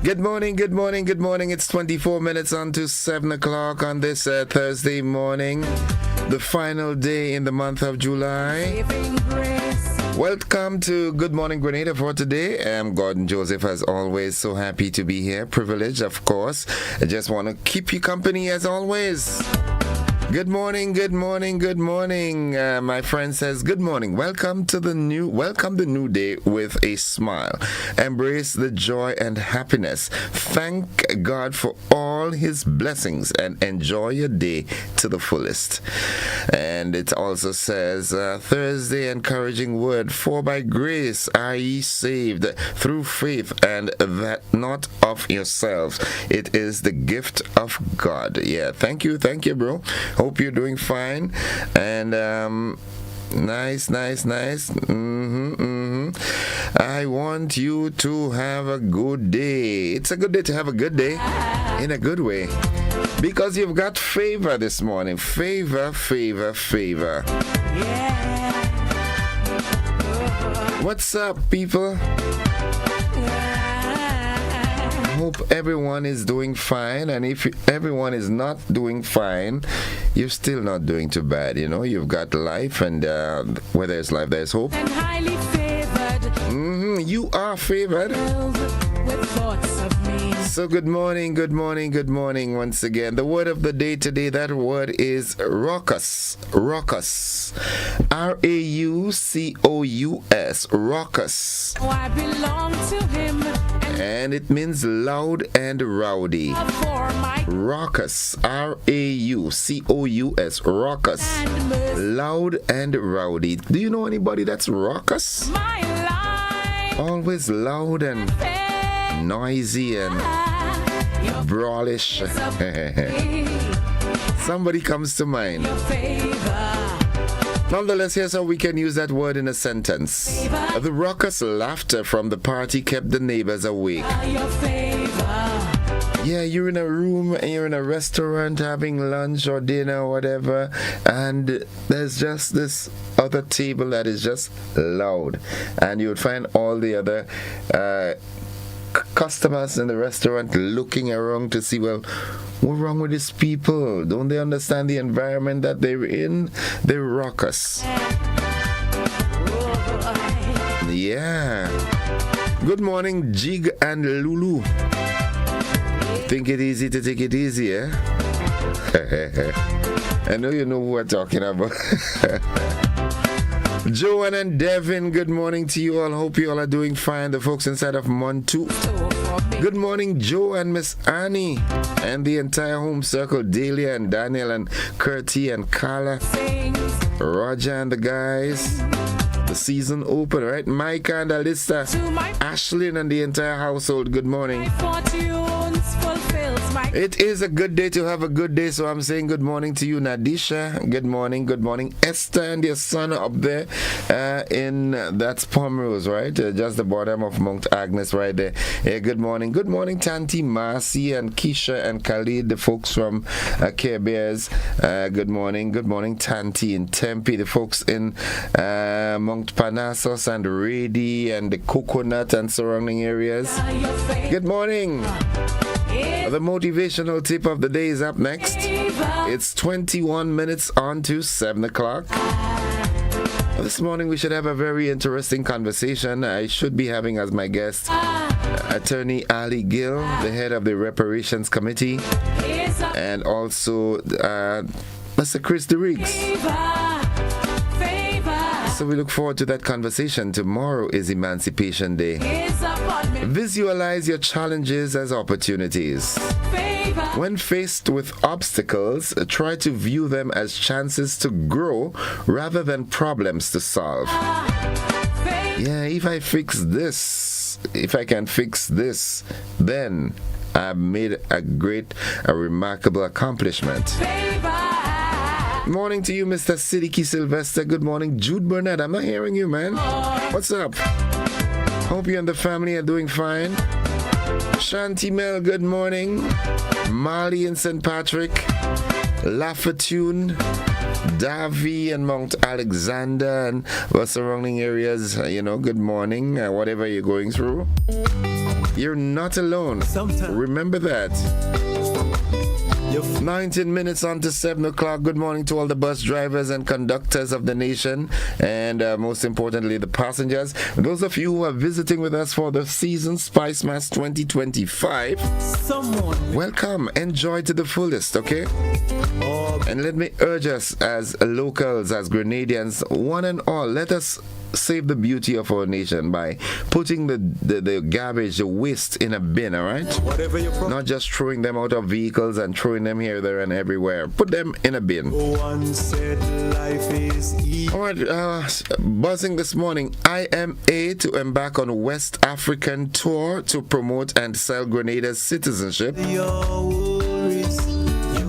Good morning, good morning, good morning. It's 24 minutes on to 7 o'clock on this Thursday morning, the final day in the month of July. Welcome to Good Morning Grenada for today. I'm Gordon Joseph, as always. So happy to be here. Privileged, of course. I just want to keep you company as always. Good morning, good morning, good morning. My friend says, good morning. Welcome the new day with a smile. Embrace the joy and happiness. Thank God for all his blessings and enjoy your day to the fullest. And it also says, Thursday encouraging word, for by grace are ye saved through faith, and that not of yourselves. It is the gift of God. Yeah, thank you, bro. Hope you're doing fine. And nice. I want you to have a good day. It's a good day to have a good day in a good way, because you've got favor this morning. Favor. Yeah. What's up, people? Hope everyone is doing fine, and if everyone is not doing fine, you're still not doing too bad. You know, you've got life, and where there's life, there's hope. And highly favored. You are favored. With thoughts of me. So good morning once again. The word of the day today, that word is raucous. Raucous. R-A-U-C-O-U-S. Raucous. Oh, I belong to him. And it means loud and rowdy. Raucous. R-A-U-C-O-U-S. Raucous. Loud and rowdy. Do you know anybody that's raucous? My life. Always loud and noisy and brawlish. Somebody comes to mind. Nonetheless, here's how we can use that word in a sentence. The raucous laughter from the party kept the neighbors awake. Yeah, you're in a room and you're in a restaurant having lunch or dinner or whatever, and there's just this other table that is just loud, and you would find all the other customers in the restaurant looking around to see, well, what's wrong with these people? Don't they understand the environment that they're in? They're raucous. Yeah. Good morning, Jig and Lulu. Think it easy to take it easy, eh? I know you know who we're talking about. Joanne and Devin, good morning to you all. Hope you all are doing fine. The folks inside of Montu. Good morning, Joe and Miss Annie and the entire home circle, Delia and Daniel and Curtie and Carla, Roger and the guys. The season open, right? Micah and Alyssa, Ashlyn and the entire household, good morning. It is a good day to have a good day, so I'm saying good morning to you, Nadisha. Good morning. Esther and your son up there that's Pomrose, right? Just the bottom of Mount Agnes right there. Good morning. Good morning, Tanti Marcy and Keisha and Khalid, the folks from Care Bears. Good morning, Tanti in Tempe, the folks in Mount Parnassus and Rady and the Coconut and surrounding areas. Good morning. The motivational tip of the day is up next. It's 21 minutes on to 7 o'clock. This morning we should have a very interesting conversation. I should be having as my guest Attorney Ali Gill, the head of the Reparations Committee, and also Mr. Chris DeRiggs. So we look forward to that conversation. Tomorrow is Emancipation Day. Visualize your challenges as opportunities. When faced with obstacles, try to view them as chances to grow rather than problems to solve. Yeah, if I can fix this, then I've made a remarkable accomplishment. Morning to you, Mr. Siddiqui Sylvester. Good morning, Jude Burnett. I'm not hearing you, man. What's up? Hope you and the family are doing fine. Shanti Mel, good morning. Marley in St. Patrick. Lafatune, Davy and Mount Alexander and the surrounding areas. Good morning, whatever you're going through. You're not alone. Remember that. 19 minutes on to 7 o'clock. Good morning to all the bus drivers and conductors of the nation, and most importantly, the passengers. Those of you who are visiting with us for the season Spice Mass 2025, welcome. Enjoy to the fullest, okay? And let me urge us as locals, as Grenadians, one and all, let us save the beauty of our nation by putting the garbage, the waste in a bin, all right? Not just throwing them out of vehicles and throwing them here, there, and everywhere. Put them in a bin. All right, buzzing this morning, IMA to embark on West African tour to promote and sell Grenada's citizenship.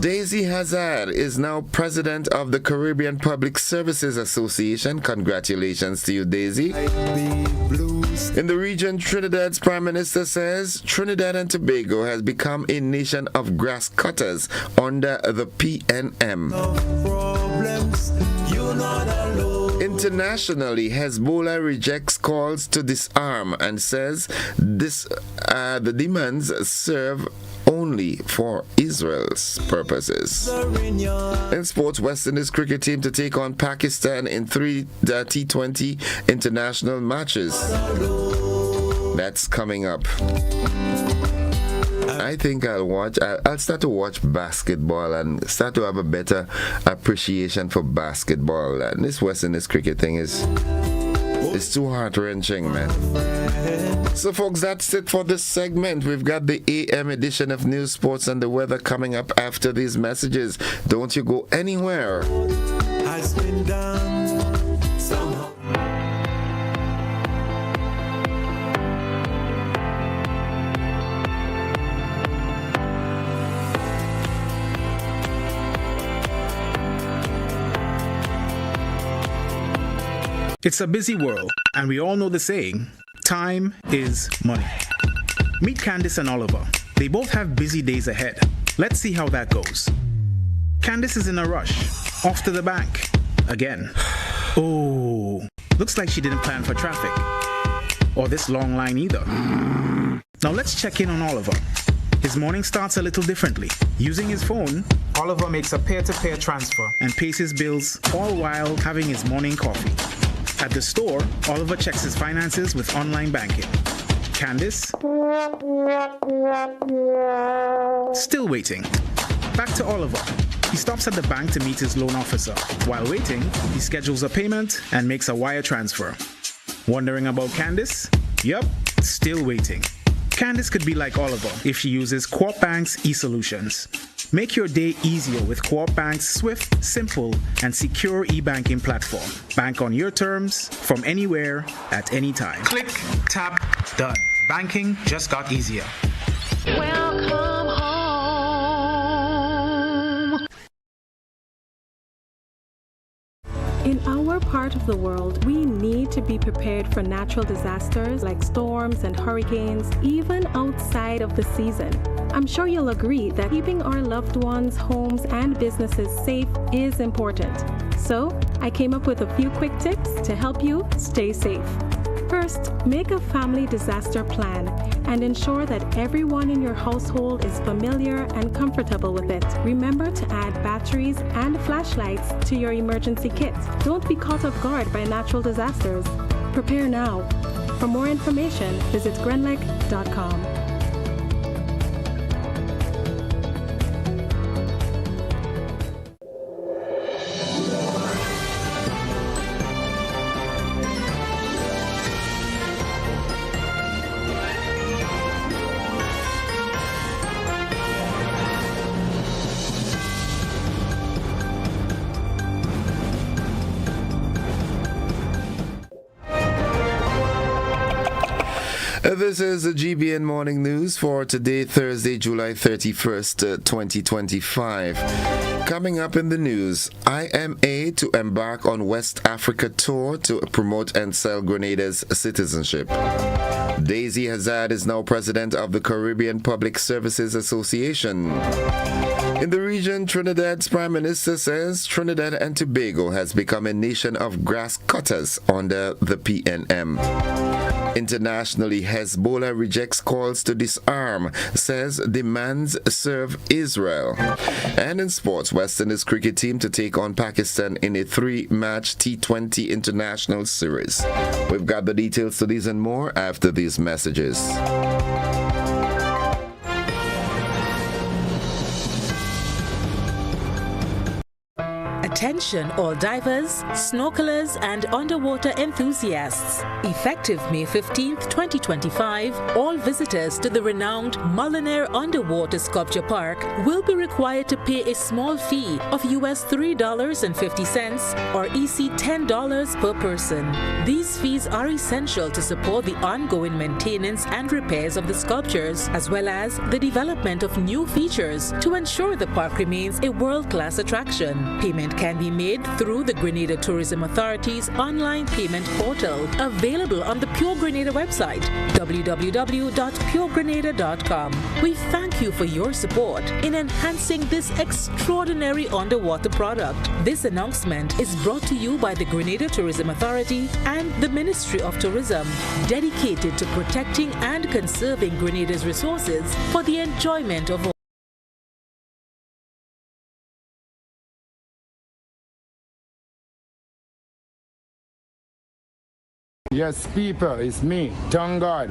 Daisy Hazard is now president of the Caribbean Public Services Association. Congratulations to you, Daisy. In the region, Trinidad's Prime Minister says Trinidad and Tobago has become a nation of grass cutters under the PNM. Internationally, Hezbollah rejects calls to disarm and says the demands serve only for Israel's purposes. In sports, West Indies cricket team to take on Pakistan in 3 T20 international matches. That's coming up. I think I'll start to watch basketball and start to have a better appreciation for basketball. And this West Indies cricket thing is too heart-wrenching, man. So, folks, that's it for this segment. We've got the AM edition of News, Sports, and the weather coming up after these messages. Don't you go anywhere. Has been done somehow. It's a busy world, and we all know the saying, time is money. Meet Candice and Oliver. They both have busy days ahead. Let's see how that goes. Candice is in a rush, off to the bank, again. Oh, looks like she didn't plan for traffic, or this long line either. Now let's check in on Oliver. His morning starts a little differently. Using his phone, Oliver makes a peer-to-peer transfer and pays his bills, all while having his morning coffee. At the store, Oliver checks his finances with online banking. Candice? Still waiting. Back to Oliver. He stops at the bank to meet his loan officer. While waiting, he schedules a payment and makes a wire transfer. Wondering about Candice? Yup, still waiting. Candice could be like Oliver if she uses Co-op Bank's e-solutions. Make your day easier with Co-op Bank's swift, simple, and secure e-banking platform. Bank on your terms, from anywhere, at any time. Click, tap, done. Banking just got easier. Welcome home. In our part of the world, we need to be prepared for natural disasters like storms and hurricanes, even outside of the season. I'm sure you'll agree that keeping our loved ones, homes, and businesses safe is important. So, I came up with a few quick tips to help you stay safe. First, make a family disaster plan and ensure that everyone in your household is familiar and comfortable with it. Remember to add batteries and flashlights to your emergency kit. Don't be caught off guard by natural disasters. Prepare now. For more information, visit grenlec.com. This is the GBN Morning News for today, Thursday, July 31st, 2025. Coming up in the news, IMA to embark on West Africa tour to promote and sell Grenada's citizenship. Daisy Hazard is now president of the Caribbean Public Services Association. In the region, Trinidad's Prime Minister says Trinidad and Tobago has become a nation of grass cutters under the PNM. Internationally, Hezbollah rejects calls to disarm, says demands serve Israel. And in sports, West Indies cricket team to take on Pakistan in a 3-match T20 international series. We've got the details to these and more after these messages. Attention all divers, snorkelers and underwater enthusiasts. Effective May 15th, 2025, all visitors to the renowned Mullinair Underwater Sculpture Park will be required to pay a small fee of US $3.50 or EC $10 per person. These fees are essential to support the ongoing maintenance and repairs of the sculptures, as well as the development of new features to ensure the park remains a world-class attraction. Payment can be made through the Grenada Tourism Authority's online payment portal, available on the Pure Grenada website, www.puregrenada.com. We thank you for your support in enhancing this extraordinary underwater product. This announcement is brought to you by the Grenada Tourism Authority and the Ministry of Tourism, dedicated to protecting and conserving Grenada's resources for the enjoyment of all. Yes, people, it's me, Tongue God.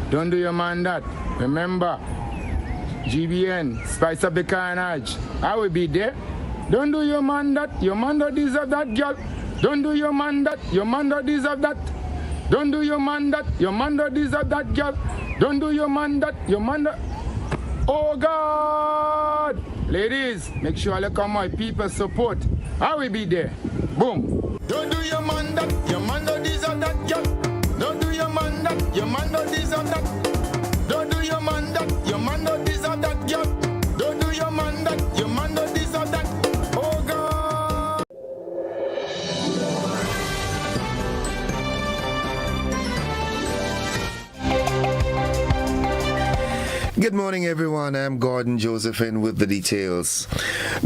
Don't do your man that. Remember, GBN, Spice Up the Carnage. I will be there. Don't do your man that. Your man don't deserve that, girl. Don't do your man that. Your man don't deserve that. Don't do your man that. Your man don't deserve that, girl. Don't do your man that. Your man don't... Oh, God! Ladies, make sure you come my people support. I will be there. Boom. Don't do your man that, your man don't deserve that, girl. Don't do your man that, your man don't deserve that. Don't do your man that, your man don't deserve that, girl. Don't do your man that, your man don't deserve that. Oh God. Good morning, everyone. I'm Gordon Josephine with the details.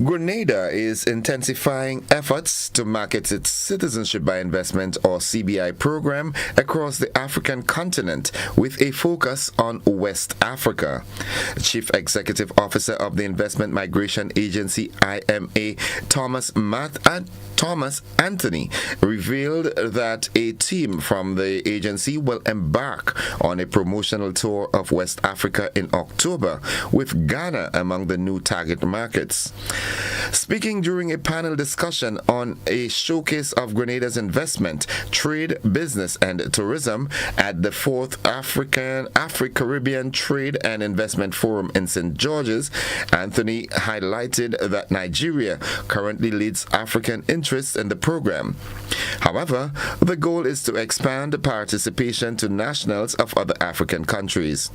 Grenada is intensifying efforts to market its Citizenship by Investment or CBI program across the African continent with a focus on West Africa. Chief Executive Officer of the Investment Migration Agency IMA, Thomas Anthony, revealed that a team from the agency will embark on a promotional tour of West Africa in October, with Ghana among the new target markets. Speaking during a panel discussion on a showcase of Grenada's investment, trade, business, and tourism at the 4th Afro-Caribbean Trade and Investment Forum in St. George's, Anthony highlighted that Nigeria currently leads African interests in the program. However, the goal is to expand participation to nationals of other African countries.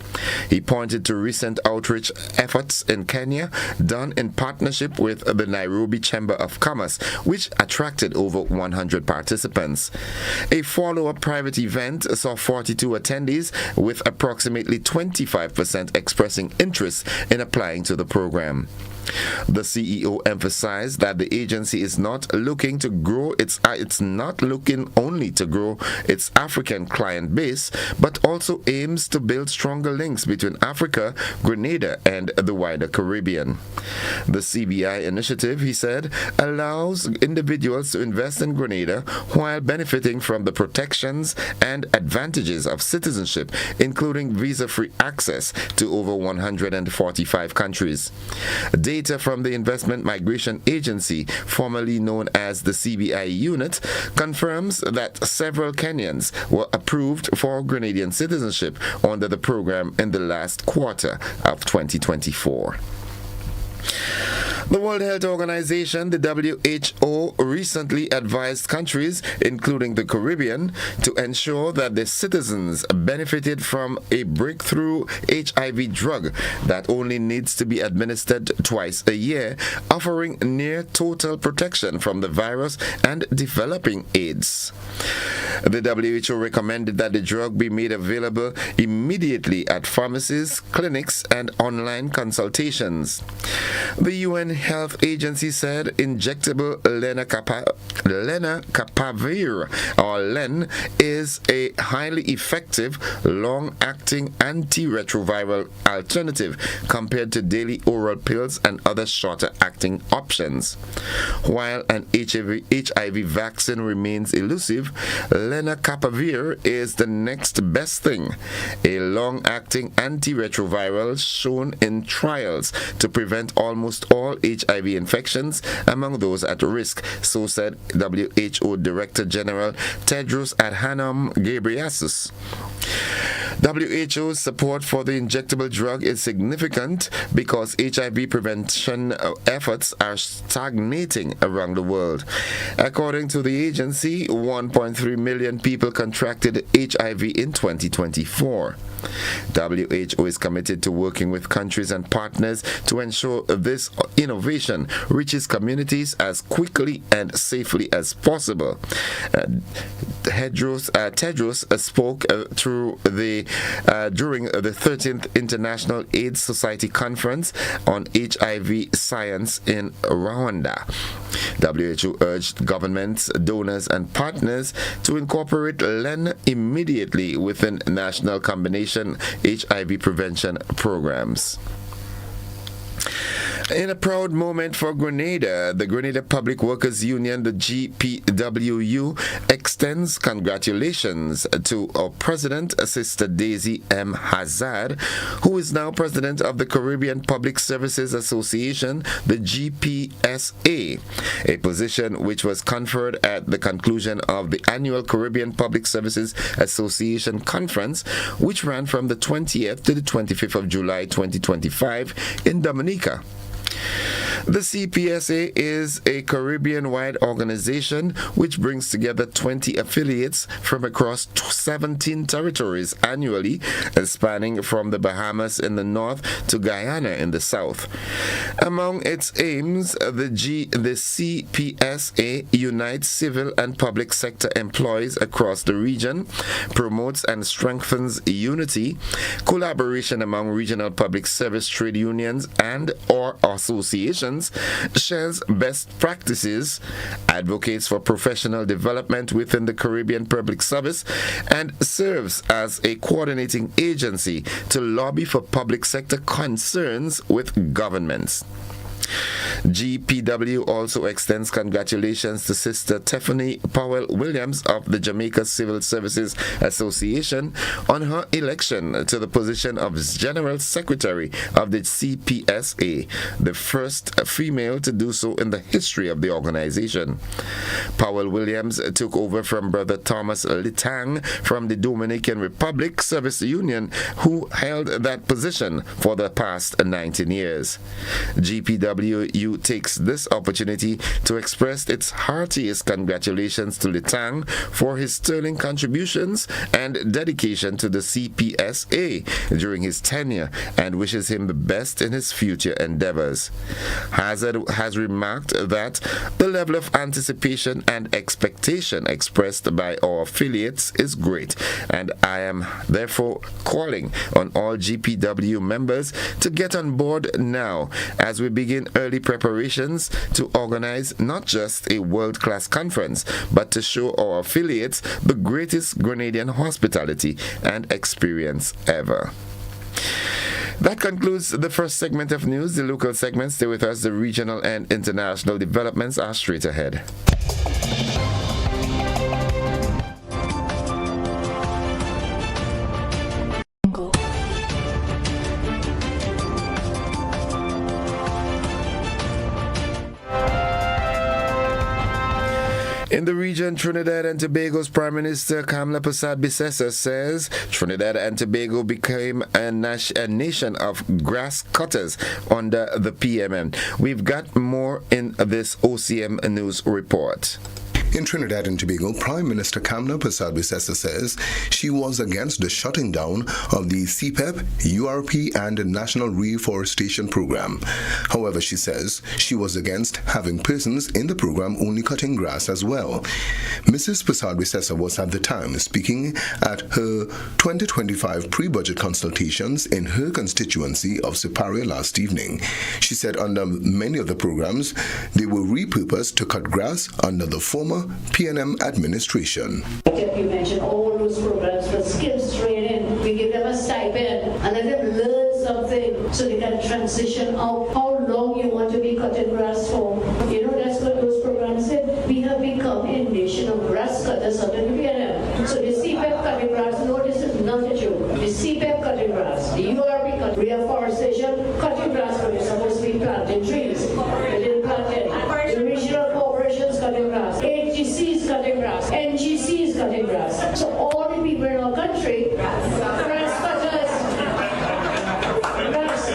He pointed to recent outreach efforts in Kenya done in partnership with the Nairobi Chamber of Commerce, which attracted over 100 participants. A follow-up private event saw 42 attendees, with approximately 25% expressing interest in applying to the program. The CEO emphasized that the agency is not looking to grow it's not looking only to grow its African client base, but also aims to build stronger links between Africa, Grenada, and the wider Caribbean. The CBI initiative, he said, allows individuals to invest in Grenada while benefiting from the protections and advantages of citizenship, including visa-free access to over 145 countries. Data from the Investment Migration Agency, formerly known as the CBI unit, confirms that several Kenyans were approved for Grenadian citizenship under the program in the last quarter of 2024. The World Health Organization, the WHO, recently advised countries, including the Caribbean, to ensure that their citizens benefited from a breakthrough HIV drug that only needs to be administered twice a year, offering near total protection from the virus and developing AIDS. The WHO recommended that the drug be made available immediately at pharmacies, clinics, and online consultations. The UN Health Agency said injectable lenacapavir, or LEN, is a highly effective, long-acting antiretroviral alternative compared to daily oral pills and other shorter-acting options. While an HIV vaccine remains elusive, lenacapavir is the next best thing, a long-acting antiretroviral shown in trials to prevent almost all HIV infections among those at risk, so said WHO Director General Tedros Adhanom Ghebreyesus. WHO's support for the injectable drug is significant because HIV prevention efforts are stagnating around the world. According to the agency, 1.3 million people contracted HIV in 2024. WHO is committed to working with countries and partners to ensure this innovation reaches communities as quickly and safely as possible. Tedros spoke during the 13th International AIDS Society Conference on HIV Science in Rwanda. WHO urged governments, donors, and partners to incorporate LEN immediately within national combination HIV prevention programs. In a proud moment for Grenada, the Grenada Public Workers Union, the GPWU, extends congratulations to our president, Sister Daisy M. Hazard, who is now president of the Caribbean Public Services Association, the GPSA, a position which was conferred at the conclusion of the annual Caribbean Public Services Association conference, which ran from the 20th to the 25th of July 2025 in Dominica. The CPSA is a Caribbean-wide organization which brings together 20 affiliates from across 17 territories annually, spanning from the Bahamas in the north to Guyana in the south. Among its aims, the CPSA unites civil and public sector employees across the region, promotes and strengthens unity, collaboration among regional public service trade unions and or associations, shares best practices, advocates for professional development within the Caribbean Public Service, and serves as a coordinating agency to lobby for public sector concerns with governments. GPW also extends congratulations to Sister Tiffany Powell Williams of the Jamaica Civil Services Association on her election to the position of General Secretary of the CPSA, the first female to do so in the history of the organization. Powell Williams took over from Brother Thomas Litang from the Dominican Republic Service Union, who held that position for the past 19 years. GPW takes this opportunity to express its heartiest congratulations to Litang for his sterling contributions and dedication to the CPSA during his tenure and wishes him the best in his future endeavors. Hazard has remarked that the level of anticipation and expectation expressed by our affiliates is great, and I am therefore calling on all GPW members to get on board now as we begin early preparations to organize not just a world-class conference, but to show our affiliates the greatest Grenadian hospitality and experience ever. That concludes the first segment of news. The local segments, stay with us. The regional and international developments are straight ahead. In the region, Trinidad and Tobago's Prime Minister Kamla Persad-Bissessar says Trinidad and Tobago became a nation of grass cutters under the PMN. We've got more in this OCM News report. In Trinidad and Tobago, Prime Minister Kamla Persad-Bissessar says she was against the shutting down of the CPEP, URP and National Reforestation Program. However, she says she was against having persons in the program only cutting grass as well. Mrs. Persad-Bissessar was at the time speaking at her 2025 pre-budget consultations in her constituency of Siparia last evening. She said under many of the programs, they were repurposed to cut grass under the former PNM administration. You mentioned all those programs for skills training. We give them a stipend and let them learn something so they can transition out. How long you want to be cutting grass for? You know, that's what those programs said. We have become a nation of grass cutters under the PNM. So the CPEP cutting grass, no, this is not a joke. The CPEP cutting grass, the URP cutting, reforestation, cutting grass where you're supposed to be planting trees. They didn't plant any. The regional corporations cutting grass. HGCs cutting grass. NGCs cutting grass. So all the people in our country, grass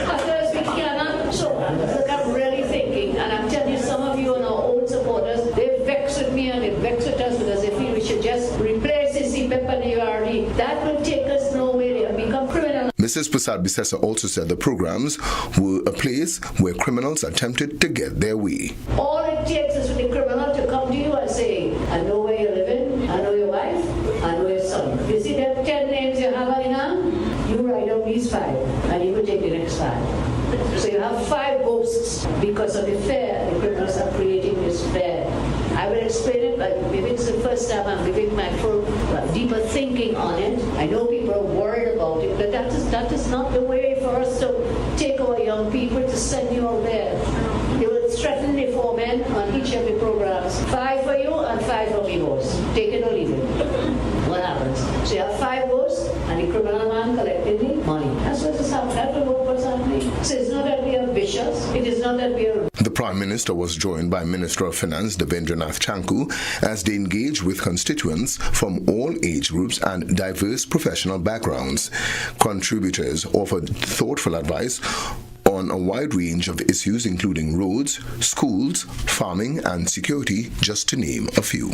cutters, we cannot. So look, I'm really thinking, and I'm telling you, some of you are our old supporters, they vex with me and they vex with us because they feel we should just replace the CPEP and the URD. That will take us nowhere. They have become criminal. Mrs. Persad-Bissessar also said the programs were a place where criminals attempted to get their way. All it takes is for the criminal to come to you and say, I know where you're living, I know your wife, I know your son. You see them 10 names you have in hand? You write down these 5 and you will take the next 5. So you have 5 ghosts because of the fear the criminals are creating this fear. I will explain it, but maybe it's the first time I'm giving my full, deeper thinking on it. I know people are worried about it, but that is not the way for us to take our young people to send you out there. They will threaten the 4 men on each of the programs. 5 for you and 5 for me, boss. Take it or leave it. What happens? So you have 5 ghosts and the criminal man collecting the money. That's what is happening. That's what's happening. So it's not that we are vicious. It is not that we are... The Prime Minister was joined by Minister of Finance Devendranath Chanku as they engaged with constituents from all age groups and diverse professional backgrounds. Contributors offered thoughtful advice on a wide range of issues including roads, schools, farming and security, just to name a few.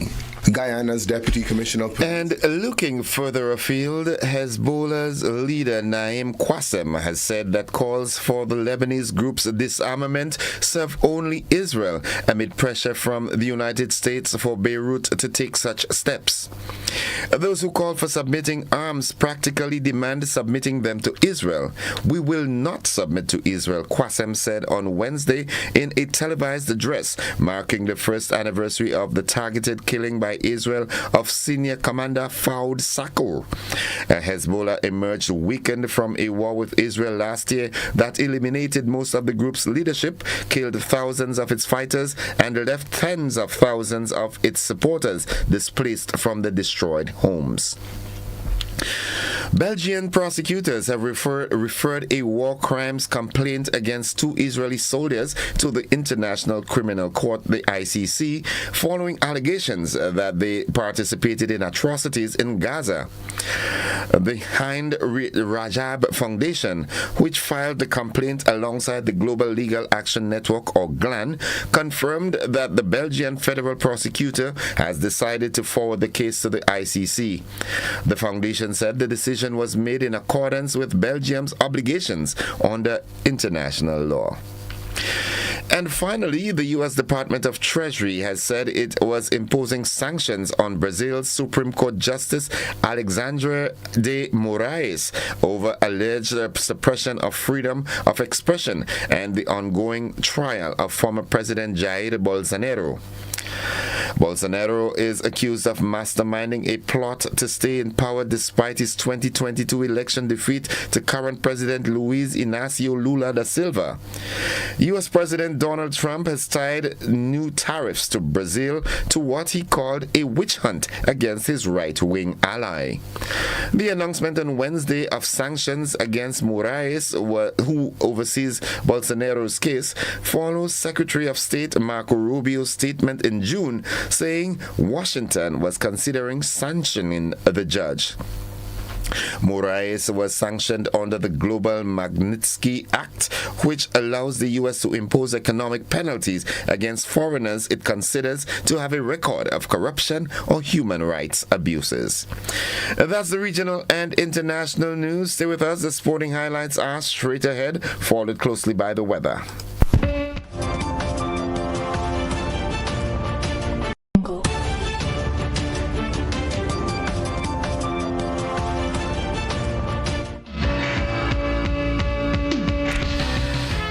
Guyana's Deputy Commissioner... And looking further afield, Hezbollah's leader Naim Qassem has said that calls for the Lebanese group's disarmament serve only Israel amid pressure from the United States for Beirut to take such steps. Those who call for submitting arms practically demand submitting them to Israel. We will not submit to Israel, Qassem said on Wednesday in a televised address marking the first anniversary of the targeted killing by Israel of senior commander Fouad Sakur. Hezbollah emerged weakened from a war with Israel last year that eliminated most of the group's leadership, killed thousands of its fighters, and left tens of thousands of its supporters displaced from the destroyed homes. Belgian prosecutors have referred a war crimes complaint against 2 Israeli soldiers to the International Criminal Court, the ICC, following allegations that they participated in atrocities in Gaza. The Hind Rajab Foundation, which filed the complaint alongside the Global Legal Action Network, or GLAN, confirmed that the Belgian federal prosecutor has decided to forward the case to the ICC. The foundation said the decision was made in accordance with Belgium's obligations under international law. And finally, the U.S. Department of Treasury has said it was imposing sanctions on Brazil's Supreme Court Justice Alexandre de Moraes over alleged suppression of freedom of expression and the ongoing trial of former President Jair Bolsonaro. Bolsonaro is accused of masterminding a plot to stay in power despite his 2022 election defeat to current President Luiz Inácio Lula da Silva. U.S. President Donald Trump has tied new tariffs to Brazil to what he called a witch hunt against his right-wing ally. The announcement on Wednesday of sanctions against Moraes, who oversees Bolsonaro's case, follows Secretary of State Marco Rubio's statement in June saying Washington was considering sanctioning the judge. Moraes was sanctioned under the Global Magnitsky Act, which allows the U.S. to impose economic penalties against foreigners it considers to have a record of corruption or human rights abuses. That's the regional and international news. Stay with us. The sporting highlights are straight ahead, followed closely by the weather.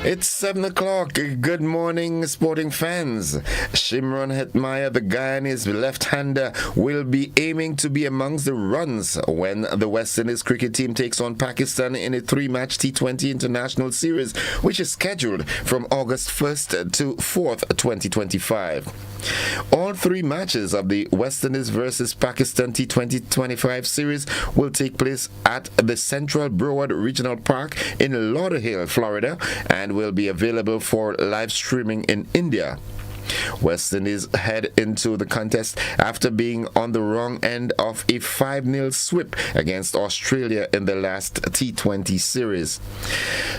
It's 7 o'clock. Good morning, sporting fans. Shimron Hetmyer, the Guyanese left-hander, will be aiming to be amongst the runs when the West Indies cricket team takes on Pakistan in a 3-match T20 international series, which is scheduled from August 1st to 4th, 2025. All 3 matches of the West Indies versus Pakistan T20-25 series will take place at the Central Broward Regional Park in Lauderhill, Florida, and will be available for live streaming in India. West Indies head into the contest after being on the wrong end of a 5-0 sweep against Australia in the last T20 series.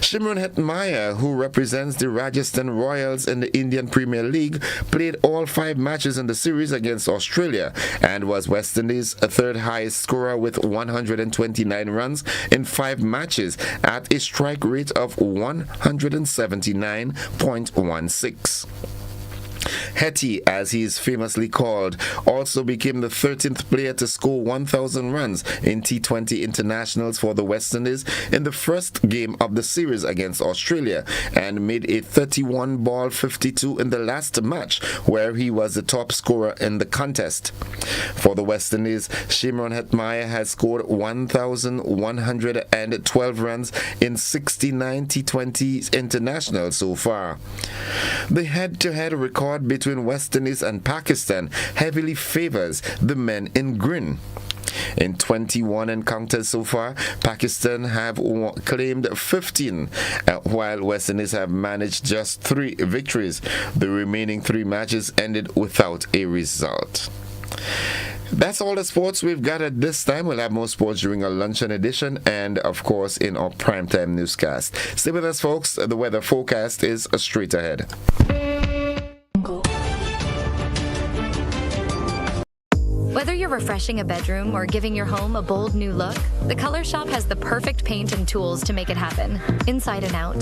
Shimron Hetmyer, who represents the Rajasthan Royals in the Indian Premier League, played all 5 matches in the series against Australia and was West Indies' 3rd highest scorer with 129 runs in 5 matches at a strike rate of 179.16. Hetty, as he is famously called, also became the 13th player to score 1,000 runs in T20 internationals for the West Indies in the first game of the series against Australia, and made a 31-ball 52 in the last match, where he was the top scorer in the contest. For the West Indies, Shimron Hetmyer has scored 1,112 runs in 69 T20 internationals so far. The head-to-head record between West Indies and Pakistan heavily favors the men in green. In 21 encounters so far, Pakistan have claimed 15, while West Indies have managed just 3 victories. The remaining 3 matches ended without a result. That's all the sports we've got at this time. We'll have more sports during our luncheon edition and, of course, in our primetime newscast. Stay with us, folks. The weather forecast is straight ahead. Whether you're refreshing a bedroom or giving your home a bold new look, the Color Shop has the perfect paint and tools to make it happen, inside and out.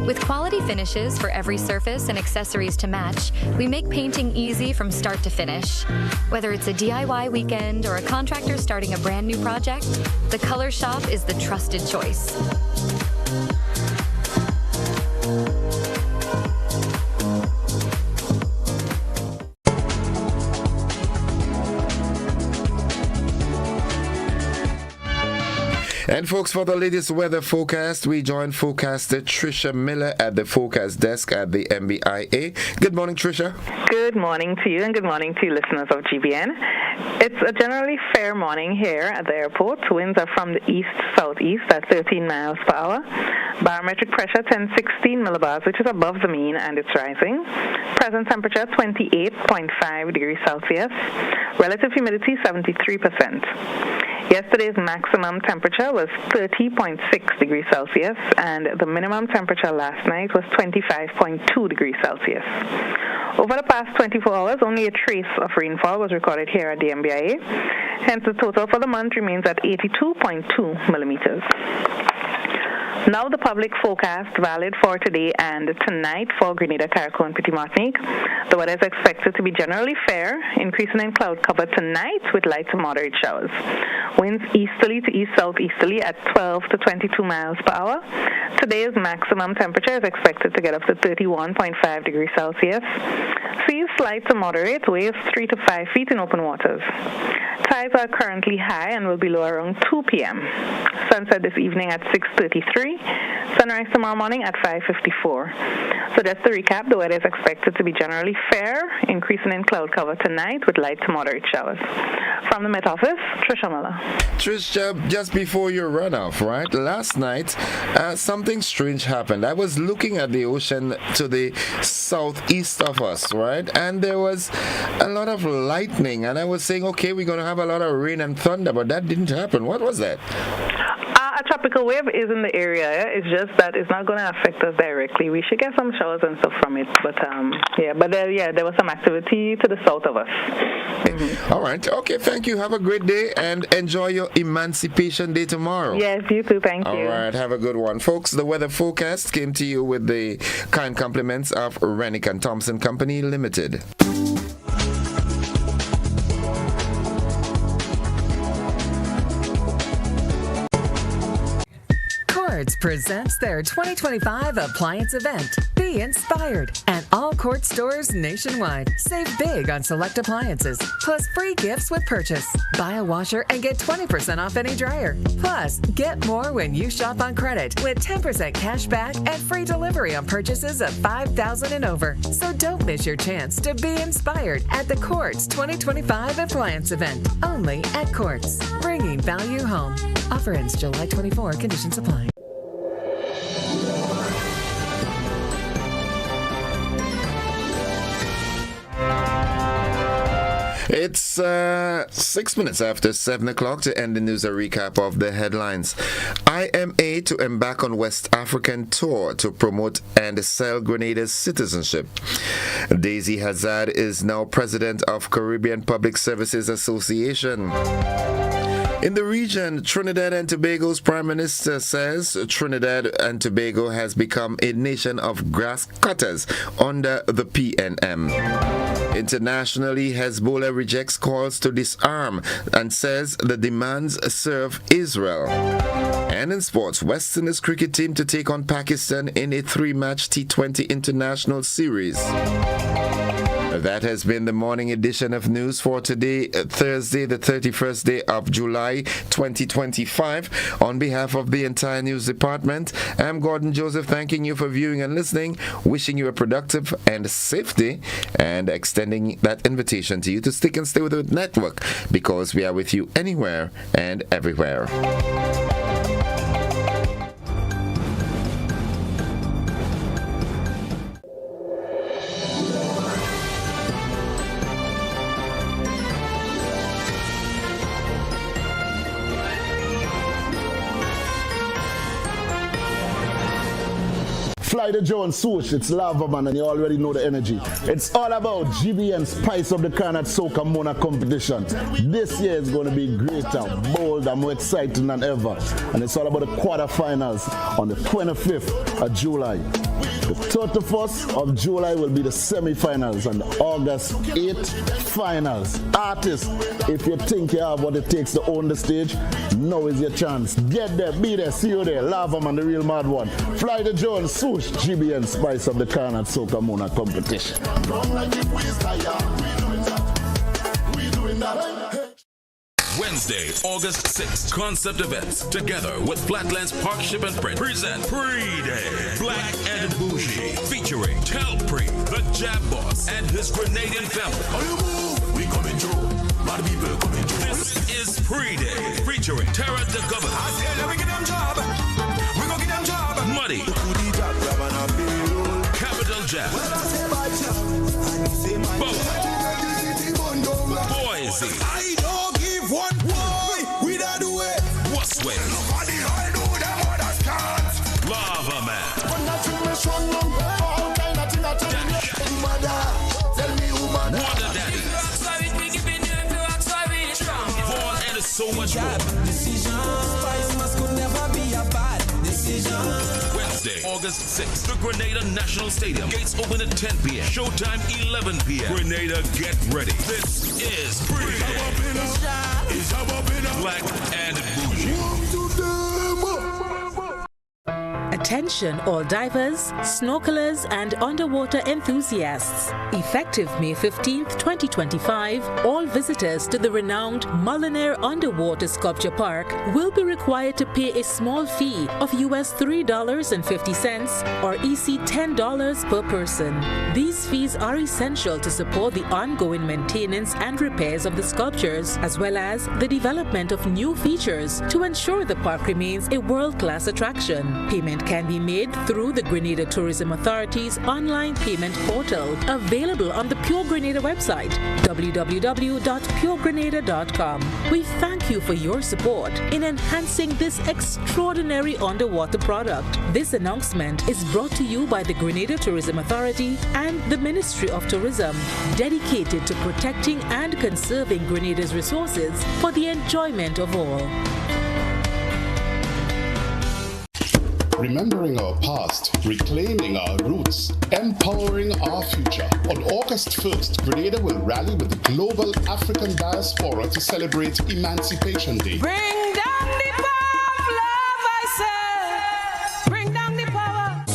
With quality finishes for every surface and accessories to match, we make painting easy from start to finish. Whether it's a DIY weekend or a contractor starting a brand new project, the Color Shop is the trusted choice. And folks, for the latest weather forecast, we join forecaster Trisha Miller at the forecast desk at the MBIA. Good morning, Trisha. Good morning to you and good morning to listeners of GBN. It's a generally fair morning here at the airport. Winds are from the east-southeast at 13 miles per hour. Barometric pressure 1016 millibars, which is above the mean, and it's rising. Present temperature 28.5 degrees Celsius. Relative humidity 73%. Yesterday's maximum temperature was 30.6 degrees Celsius, and the minimum temperature last night was 25.2 degrees Celsius. Over the past 24 hours, only a trace of rainfall was recorded here at the MBIA. Hence, the total for the month remains at 82.2 millimeters. Now the public forecast valid for today and tonight for Grenada, Carriacou, and Petit Martinique. The weather is expected to be generally fair, increasing in cloud cover tonight with light to moderate showers. Winds easterly to east-southeasterly at 12 to 22 miles per hour. Today's maximum temperature is expected to get up to 31.5 degrees Celsius. Seas slight to moderate, waves 3 to 5 feet in open waters. Tides are currently high and will be low around 2 p.m. Sunset this evening at 6:33. Sunrise tomorrow morning at 5:54. So just to recap, the weather is expected to be generally fair, increasing in cloud cover tonight with light to moderate showers. From the Met Office, Trisha Miller. Trisha, just before your runoff, right? Last night, something strange happened. I was looking at the ocean to the southeast of us, right? right? And there was a lot of lightning, and I was saying, okay, we're going to have a lot of rain and thunder, but that didn't happen. What was that? A tropical wave is in the area. Yeah? It's just that it's not going to affect us directly. We should get some showers and stuff from it, but there was some activity to the south of us. Mm-hmm. All right. Okay. Thank you. Have a great day and enjoy your Emancipation Day tomorrow. Yes, you too. Thank you. All right. Have a good one, folks. The weather forecast came to you with the kind compliments of Rennick and Thompson Company Limited. Quartz presents their 2025 appliance event. Be inspired at all Quartz stores nationwide. Save big on select appliances, plus free gifts with purchase. Buy a washer and get 20% off any dryer. Plus, get more when you shop on credit with 10% cash back and free delivery on purchases of $5,000 and over. So don't miss your chance to be inspired at the Quartz 2025 appliance event. Only at Quartz, bringing value home. Offer ends July 24. Conditions apply. It's 6 minutes after 7 o'clock to end the news, a recap of the headlines. IMA to embark on West African tour to promote and sell Grenada's citizenship. Daisy Hazard is now president of Caribbean Public Services Association. In the region, Trinidad and Tobago's Prime Minister says Trinidad and Tobago has become a nation of grass cutters under the PNM. Internationally, Hezbollah rejects calls to disarm and says the demands serve Israel. And in sports, West Indies cricket team to take on Pakistan in a 3-match T20 international series. That has been the morning edition of news for today, Thursday, the 31st day of July, 2025. On behalf of the entire news department, I'm Gordon Joseph, thanking you for viewing and listening, wishing you a productive and safe day, and extending that invitation to you to stick and stay with the network, because we are with you anywhere and everywhere. Fly the Jones swoosh, it's Lava Man, and you already know the energy. It's all about GBN Spice of the Carnat Soca Mona competition. This year is going to be greater, bolder, more exciting than ever. And it's all about the quarterfinals on the 25th of July. The 31st of July will be the semi-finals, and the August 8th finals. Artists, if you think you have what it takes to own the stage, now is your chance. Get there, be there, see you there. Lava Man, the real mad one. Fly the Jones, swoosh, GBN Spice of the Carnat Soca Mona competition. Wednesday, August 6th, Concept Events, together with Flatlands Park Ship and Print, present Pre-Day, Black and Bougie, featuring Telpre, the Jab Boss, and his Grenadian family. We coming through, lot of people coming through. This is Pre-Day, featuring Tara the Governor. I said, we get them job, we gon' get them job. Muddy, Capital Jab, Boise. I don't give one boy, we don't do it. What's way? Nobody I know them others can't. Lava Man. Wonder Daddy. Vaughn and so much more. Wednesday, August 6th, the Grenada National Stadium. Gates open at 10 p.m. Showtime 11 p.m. Grenada, get ready. This is Pre-Day. Black and Bougie. Attention all divers, snorkelers and underwater enthusiasts. Effective May 15th, 2025, all visitors to the renowned Mullinaire Underwater Sculpture Park will be required to pay a small fee of US $3.50 or EC $10 per person. These fees are essential to support the ongoing maintenance and repairs of the sculptures, as well as the development of new features to ensure the park remains a world-class attraction. Payment can can be made through the Grenada Tourism Authority's online payment portal, available on the Pure Grenada website, www.puregrenada.com. We thank you for your support in enhancing this extraordinary underwater product. This announcement is brought to you by the Grenada Tourism Authority and the Ministry of Tourism, dedicated to protecting and conserving Grenada's resources for the enjoyment of all. Remembering our past, reclaiming our roots, empowering our future. On August 1st, Grenada will rally with the global African diaspora to celebrate Emancipation Day. Bring down the power of love, I say. Bring down the power.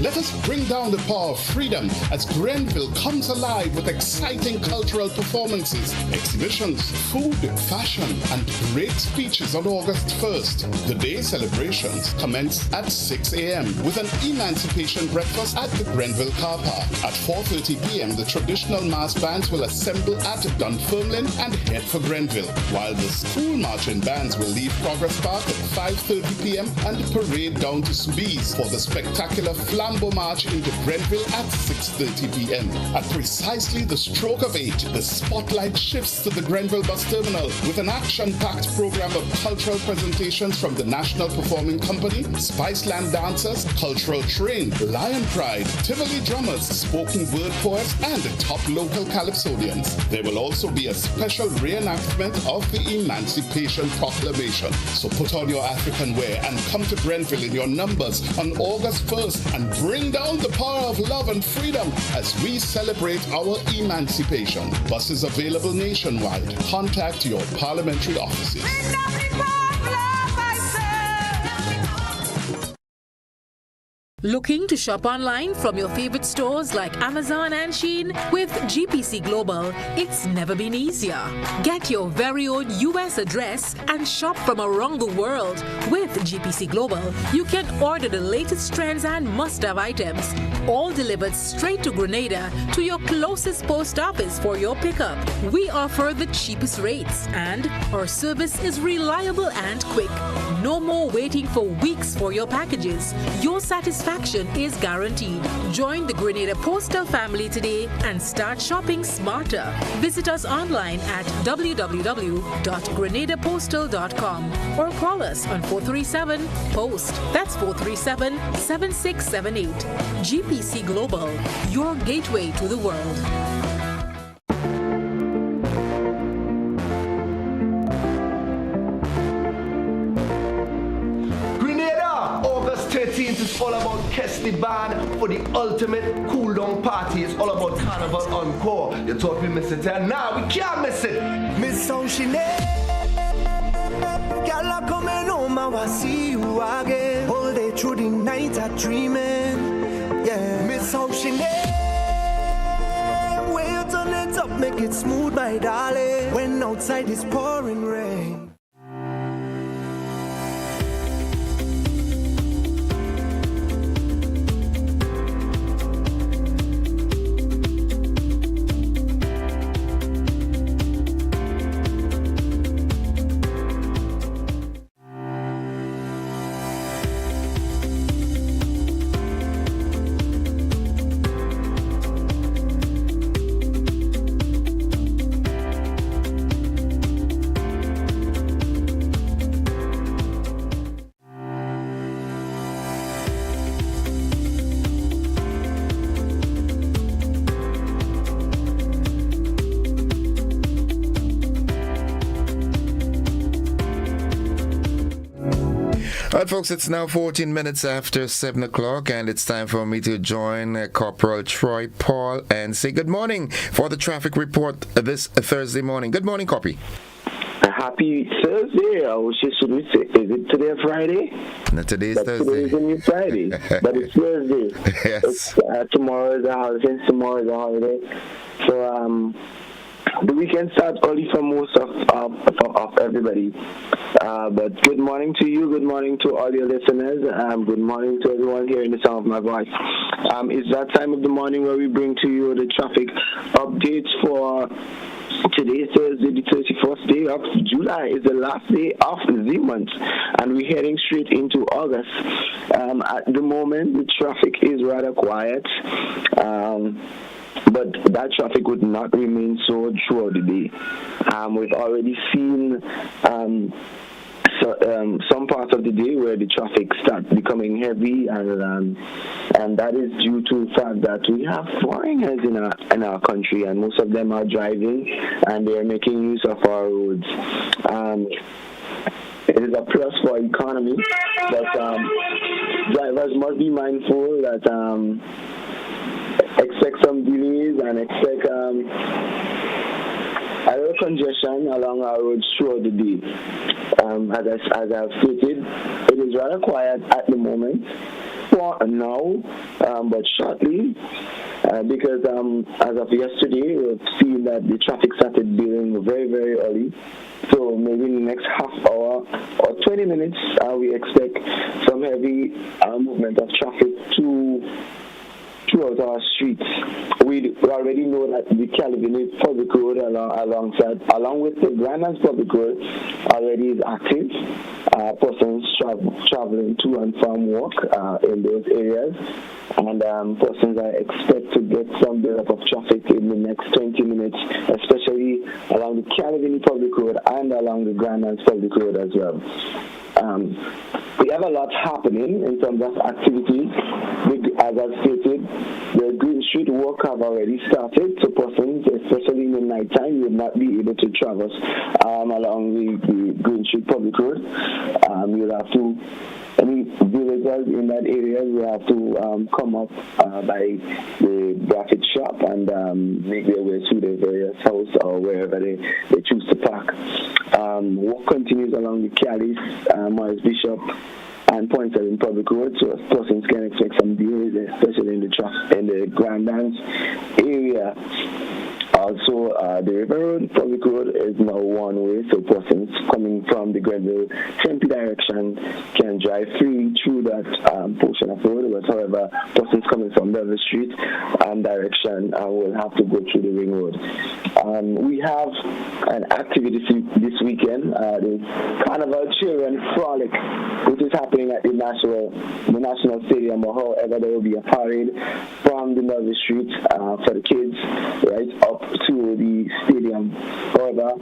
Let us bring down the power of freedom as Grenville comes alive with exciting cultural performances, exhibitions, food, fashion, and great speeches on August 1st. The day celebrations commence at 6 a.m. with an emancipation breakfast at the Grenville car park. At 4:30 p.m., the traditional mass bands will assemble at Dunfermline and head for Grenville, while the school marching bands will leave Progress Park at 5:30 p.m. and parade down to Soubise for the spectacular Flambeau March into Grenville at 6:30 p.m. At precisely the stroke of 8, the spotlight shifts to the Grenville bus terminal with an action-packed program of cultural presentations from the National Performing Company, Spiceland dancers, Cultural Train, Lion Pride, Tivoli drummers, spoken word poets, and top local calypsonians. There will also be a special reenactment of the Emancipation Proclamation. So put on your African wear and come to Grenville in your numbers on August 1st and bring down the power of love and freedom as we celebrate our emancipation. Buses available nationwide. Contact your parliamentary offices. Looking to shop online from your favorite stores like Amazon and Shein? With GPC Global, it's never been easier. Get your very own US address and shop from around the world. With GPC Global, you can order the latest trends and must-have items, all delivered straight to Grenada to your closest post office for your pickup. We offer the cheapest rates and our service is reliable and quick. No more waiting for weeks for your packages. Your satisfaction is guaranteed. Join the Grenada Postal family today and start shopping smarter. Visit us online at www.grenadapostal.com or call us on 437-POST. That's 437-7678. GPC Global, your gateway to the world. It's all about Kesty Band for the ultimate cool down party. It's all about Carnival Encore. You thought we missed it, and now we can't miss it. Miss Oceanet, girl, coming home, I will see you again. All day through the night, I dreaming. Yeah, Miss Oceanet, way you turn it up, make it smooth, my darling. When outside is pouring rain. All right, folks, it's now 14 minutes after 7 o'clock, and it's time for me to join Corporal Troy Paul and say good morning for the traffic report this Thursday morning. Good morning, Copy. Happy Thursday. I was just going to say, is it today Friday? No, today's Thursday. Today is a new Friday, but it's Thursday. Yes. Tomorrow is a holiday. Since tomorrow is a holiday. So, the weekend starts early for most of everybody. But good morning to you. Good morning to all your listeners. Good morning to everyone hearing the sound of my voice. It's that time of the morning where we bring to you the traffic updates for today, Thursday, the 31st day of July. Is the last day of the month, and we're heading straight into August. At the moment, the traffic is rather quiet, but that traffic would not remain so throughout the day. We've already seen some parts of the day where the traffic starts becoming heavy, and that is due to the fact that we have foreigners in our country, and most of them are driving and they are making use of our roads. It is a plus for economy, but drivers must be mindful that expect some delays and expect a little congestion along our roads throughout the day. As I've stated, it is rather quiet at the moment for now, but shortly, because as of yesterday, we've seen that the traffic started building very, very early. So maybe in the next half hour or 20 minutes, we expect some heavy movement of traffic throughout our streets. We already know that the Calvin Public Road along with the Grenada Public Road already is active. Persons traveling to and from work in those areas, and persons are expected to get some build-up of traffic in the next 20 minutes, especially along the Calvin Public Road and along the Grenada Public Road as well. We have a lot happening in terms of activities. As I stated, the Green Street walk have already started, so persons, especially in the night time, will not be able to traverse along the Green Street Public Road. You'll have to, any villagers in that area will have to come up by the graphic shop and make their way to their various house or wherever they choose to park. Walk continues along the Calais, Morris Bishop, and Point 7 Public Road, so persons can expect some delays, especially in the Grand Dance area. Also, the River Road Public Road is now one way, so persons coming from the Grenville Tempe direction can drive free through that portion of road, but however, persons coming from Beverly Street direction will have to go through the Ring Road. We have an activity this weekend, the Carnival Children Frolic, which is happening at the National Stadium. However, there will be a parade from the Beverly Street for the kids right up to the stadium. However,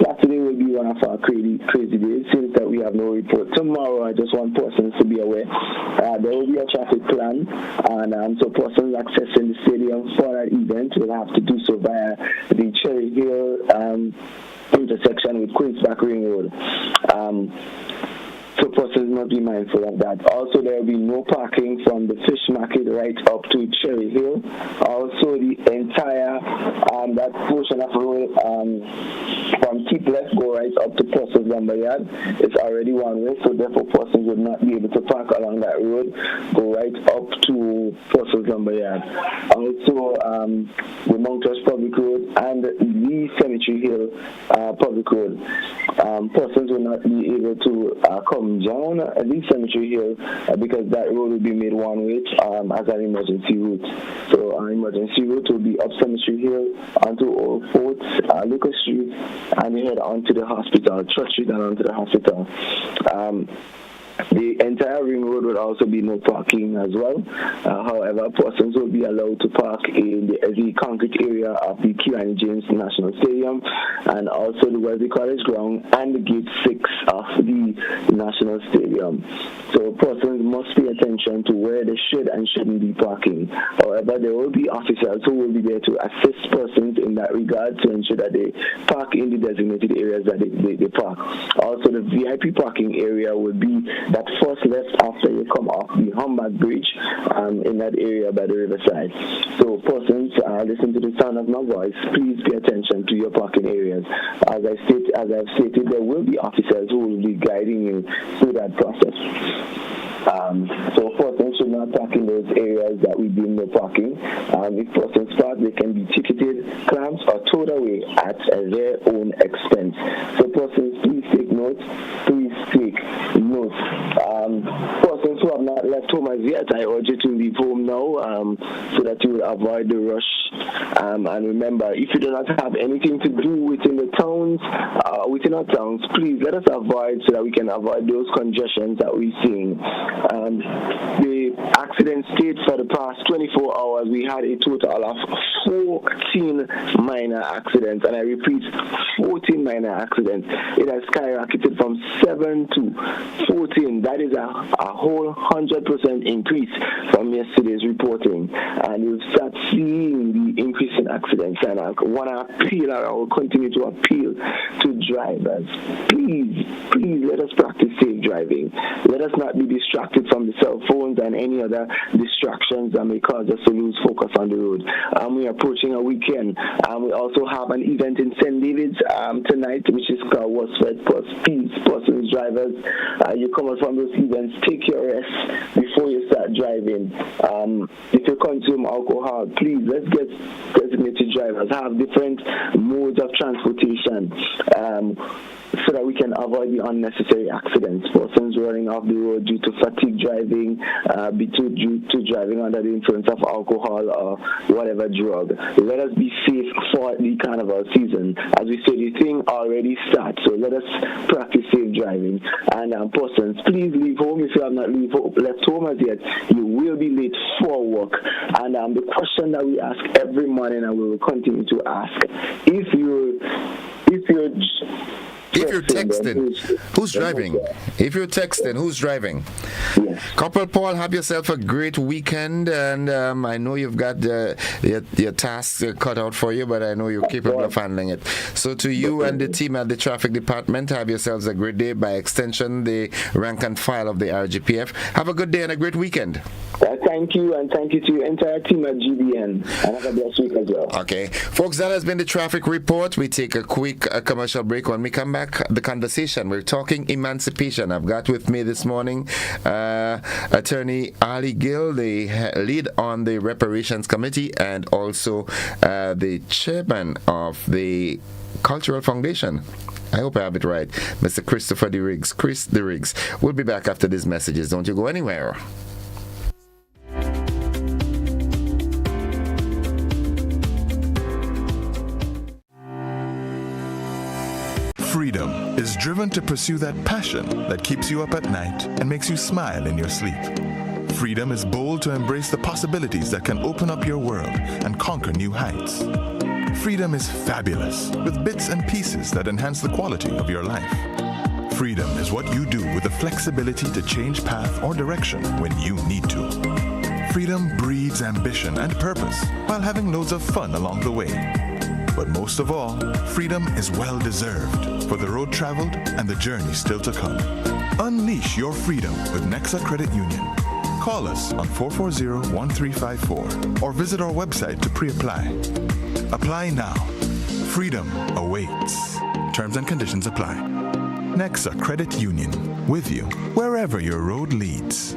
Saturday will be one of our crazy days since that we have no report. Tomorrow, I just want persons to be aware. There will be a traffic plan, and so persons accessing the stadium for that event will have to do so via the Cherry Hill intersection with Queensback Ring Road. So persons must be mindful of that. Also, there will be no parking from the fish market right up to Cherry Hill. Also, the entire that portion of road from Keep Left go right up to Purcell's Lumber Yard is already one way, so therefore persons would not be able to park along that road, go right up to Purcell's Lumber Yard. Also, the Mount Rush Public Road and the Cemetery Hill Public Road. Persons will not be able to come down the Cemetery Hill because that road will be made one way as an emergency route. So our emergency route will be up Cemetery Hill onto Old Fort, Lucas Street, and head onto the hospital, Church Street, and onto the hospital. The entire Ring Road will also be no parking as well. However, persons will be allowed to park in the concrete area of the Kiani James National Stadium and also the Wesley College Ground and the Gate 6 of the National Stadium. So persons must pay attention to where they should and shouldn't be parking. However, there will be officers who will be there to assist persons in that regard to ensure that they park in the designated areas that they park. Also, the VIP parking area will be that first left after you come off the Humbag Bridge in that area by the riverside. So persons, listen to the sound of my voice, please pay attention to your parking areas. As I've stated, there will be officers who will be guiding you through that process. So persons should not park in those areas that we deem no parking. If persons park, they can be ticketed, clamped, or towed away at their own expense. So persons, please take note. Persons who have not left home as yes, I urge you to leave home now so that you will avoid the rush. And remember, if you do not have anything to do within the towns, within our towns, please let us avoid so that we can avoid those congestions that we're seeing. The accident state for the past 24 hours, we had a total of 14 minor accidents, and I repeat, 14 minor accidents. It has skyrocketed from 7 to 14. That is a whole 100% increase from yesterday's reporting, and you'll start seeing the increase in accidents. And I want to appeal, I will continue to appeal to drivers. Please let us practice safe driving. Let us not be distracted from the cell phones and any other distractions that may cause us to lose focus on the road. We are approaching a weekend. We also have an event in St. David's tonight, which is called What's Red Plus Peace. Persons, drivers, you come out from those events, take your rest before you start driving. If you consume alcohol, please, let's get designated drivers, have different modes of transportation so that we can avoid the unnecessary accidents. Persons running off the road due to fatigue driving, due to driving under the influence of alcohol or whatever drug. Let us be safe for the carnival season. As we say, the thing already starts, so let us practice safe driving. And persons, please leave home. If you have not left home as yet, you will be late for work. And the question that we ask every morning, and we will continue to ask, if you're texting, who's driving? If you're texting, who's driving? Yes. Corporal Paul, have yourself a great weekend, and I know you've got your tasks cut out for you, but I know you're capable of handling it. So to you and the team at the traffic department, have yourselves a great day. By extension, the rank and file of the RGPF. Have a good day and a great weekend. Thank you, and thank you to your entire team at GBN, and have a blessed week as well. Okay. Folks, that has been the traffic report. We take a quick commercial break. When we come back, the conversation. We're talking emancipation. I've got with me this morning Attorney Ali Gill, the lead on the Reparations Committee, and also the chairman of the Cultural Foundation. I hope I have it right. Mr. Christopher DeRiggs. Chris DeRiggs. We'll be back after these messages. Don't you go anywhere. Freedom is driven to pursue that passion that keeps you up at night and makes you smile in your sleep. Freedom is bold to embrace the possibilities that can open up your world and conquer new heights. Freedom is fabulous with bits and pieces that enhance the quality of your life. Freedom is what you do with the flexibility to change path or direction when you need to. Freedom breeds ambition and purpose while having loads of fun along the way. But most of all, freedom is well-deserved for the road traveled and the journey still to come. Unleash your freedom with Nexa Credit Union. Call us on 440-1354 or visit our website to pre-apply. Apply now. Freedom awaits. Terms and conditions apply. Nexa Credit Union, with you wherever your road leads.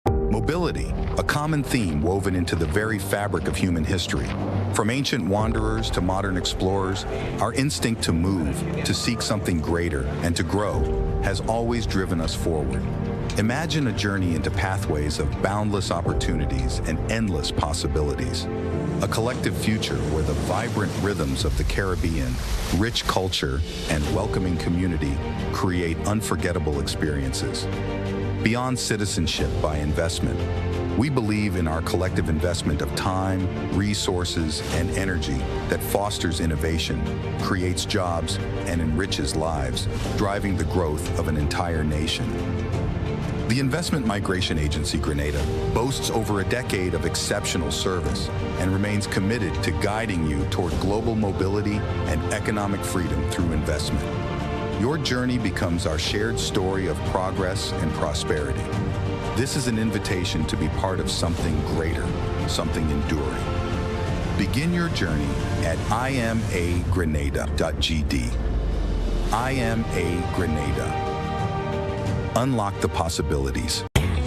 Mobility, a common theme woven into the very fabric of human history. From ancient wanderers to modern explorers, our instinct to move, to seek something greater, and to grow has always driven us forward. Imagine a journey into pathways of boundless opportunities and endless possibilities. A collective future where the vibrant rhythms of the Caribbean, rich culture, and welcoming community create unforgettable experiences. Beyond citizenship by investment, we believe in our collective investment of time, resources, and energy that fosters innovation, creates jobs, and enriches lives, driving the growth of an entire nation. The Investment Migration Agency Grenada boasts over a decade of exceptional service and remains committed to guiding you toward global mobility and economic freedom through investment. Your journey becomes our shared story of progress and prosperity. This is an invitation to be part of something greater, something enduring. Begin your journey at imagrenada.gd. IMA Grenada. Unlock the possibilities.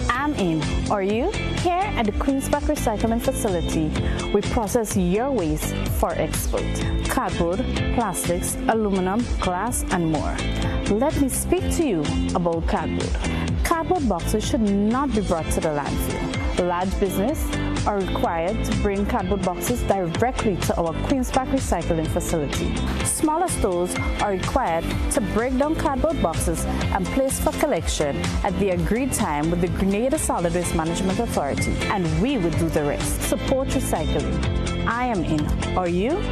I'm in. Are you? Here at the Queen's Park Recycling Facility, we process your waste for export. Cardboard, plastics, aluminum, glass, and more. Let me speak to you about cardboard. Cardboard boxes should not be brought to the landfill. Large business are required to bring cardboard boxes directly to our Queen's Park recycling facility. Smaller stores are required to break down cardboard boxes and place for collection at the agreed time with the Grenada Solid Waste Management Authority, and we will do the rest. Support recycling. I am in. Are you?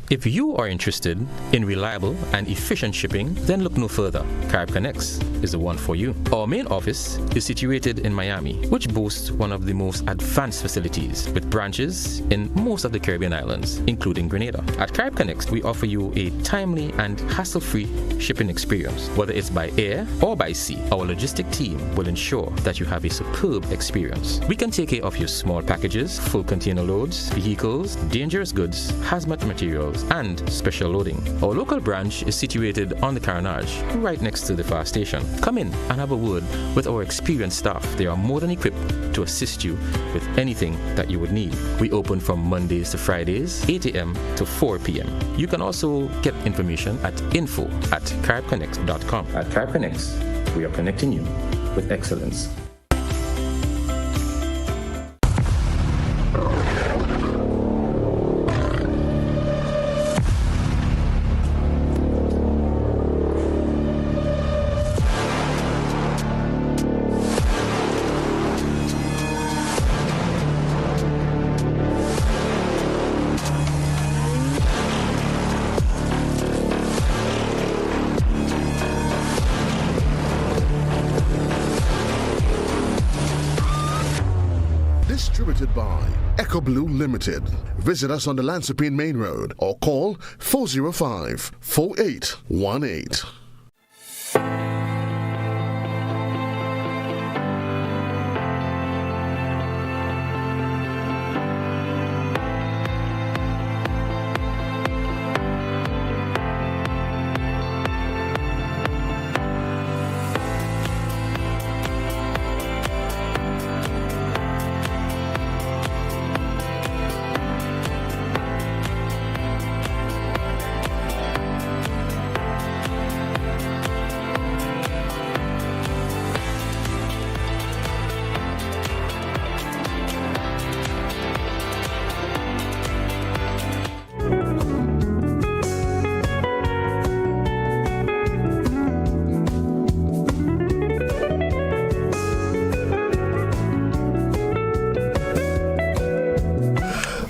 If you are interested in reliable and efficient shipping, then look no further. Carib Connects is the one for you. Our main office is situated in Miami, which boasts one of the most advanced facilities with branches in most of the Caribbean islands, including Grenada. At Carib Connects, we offer you a timely and hassle-free shipping experience. Whether it's by air or by sea, our logistic team will ensure that you have a superb experience. We can take care of your small packages, full container loads, vehicles, dangerous goods, hazmat materials, and special loading. Our local branch is situated on the Carnage, right next to the fire station. Come in and have a word with our experienced staff. They are more than equipped to assist you with anything that you would need. We open from Mondays to Fridays, 8 a.m. to 4 p.m. You can also get information at info@caribconnects.com. At Carib Connects, we are connecting you with excellence. Distributed by Echo Blue Limited. Visit us on the Lansopine Main Road or call 405-4818.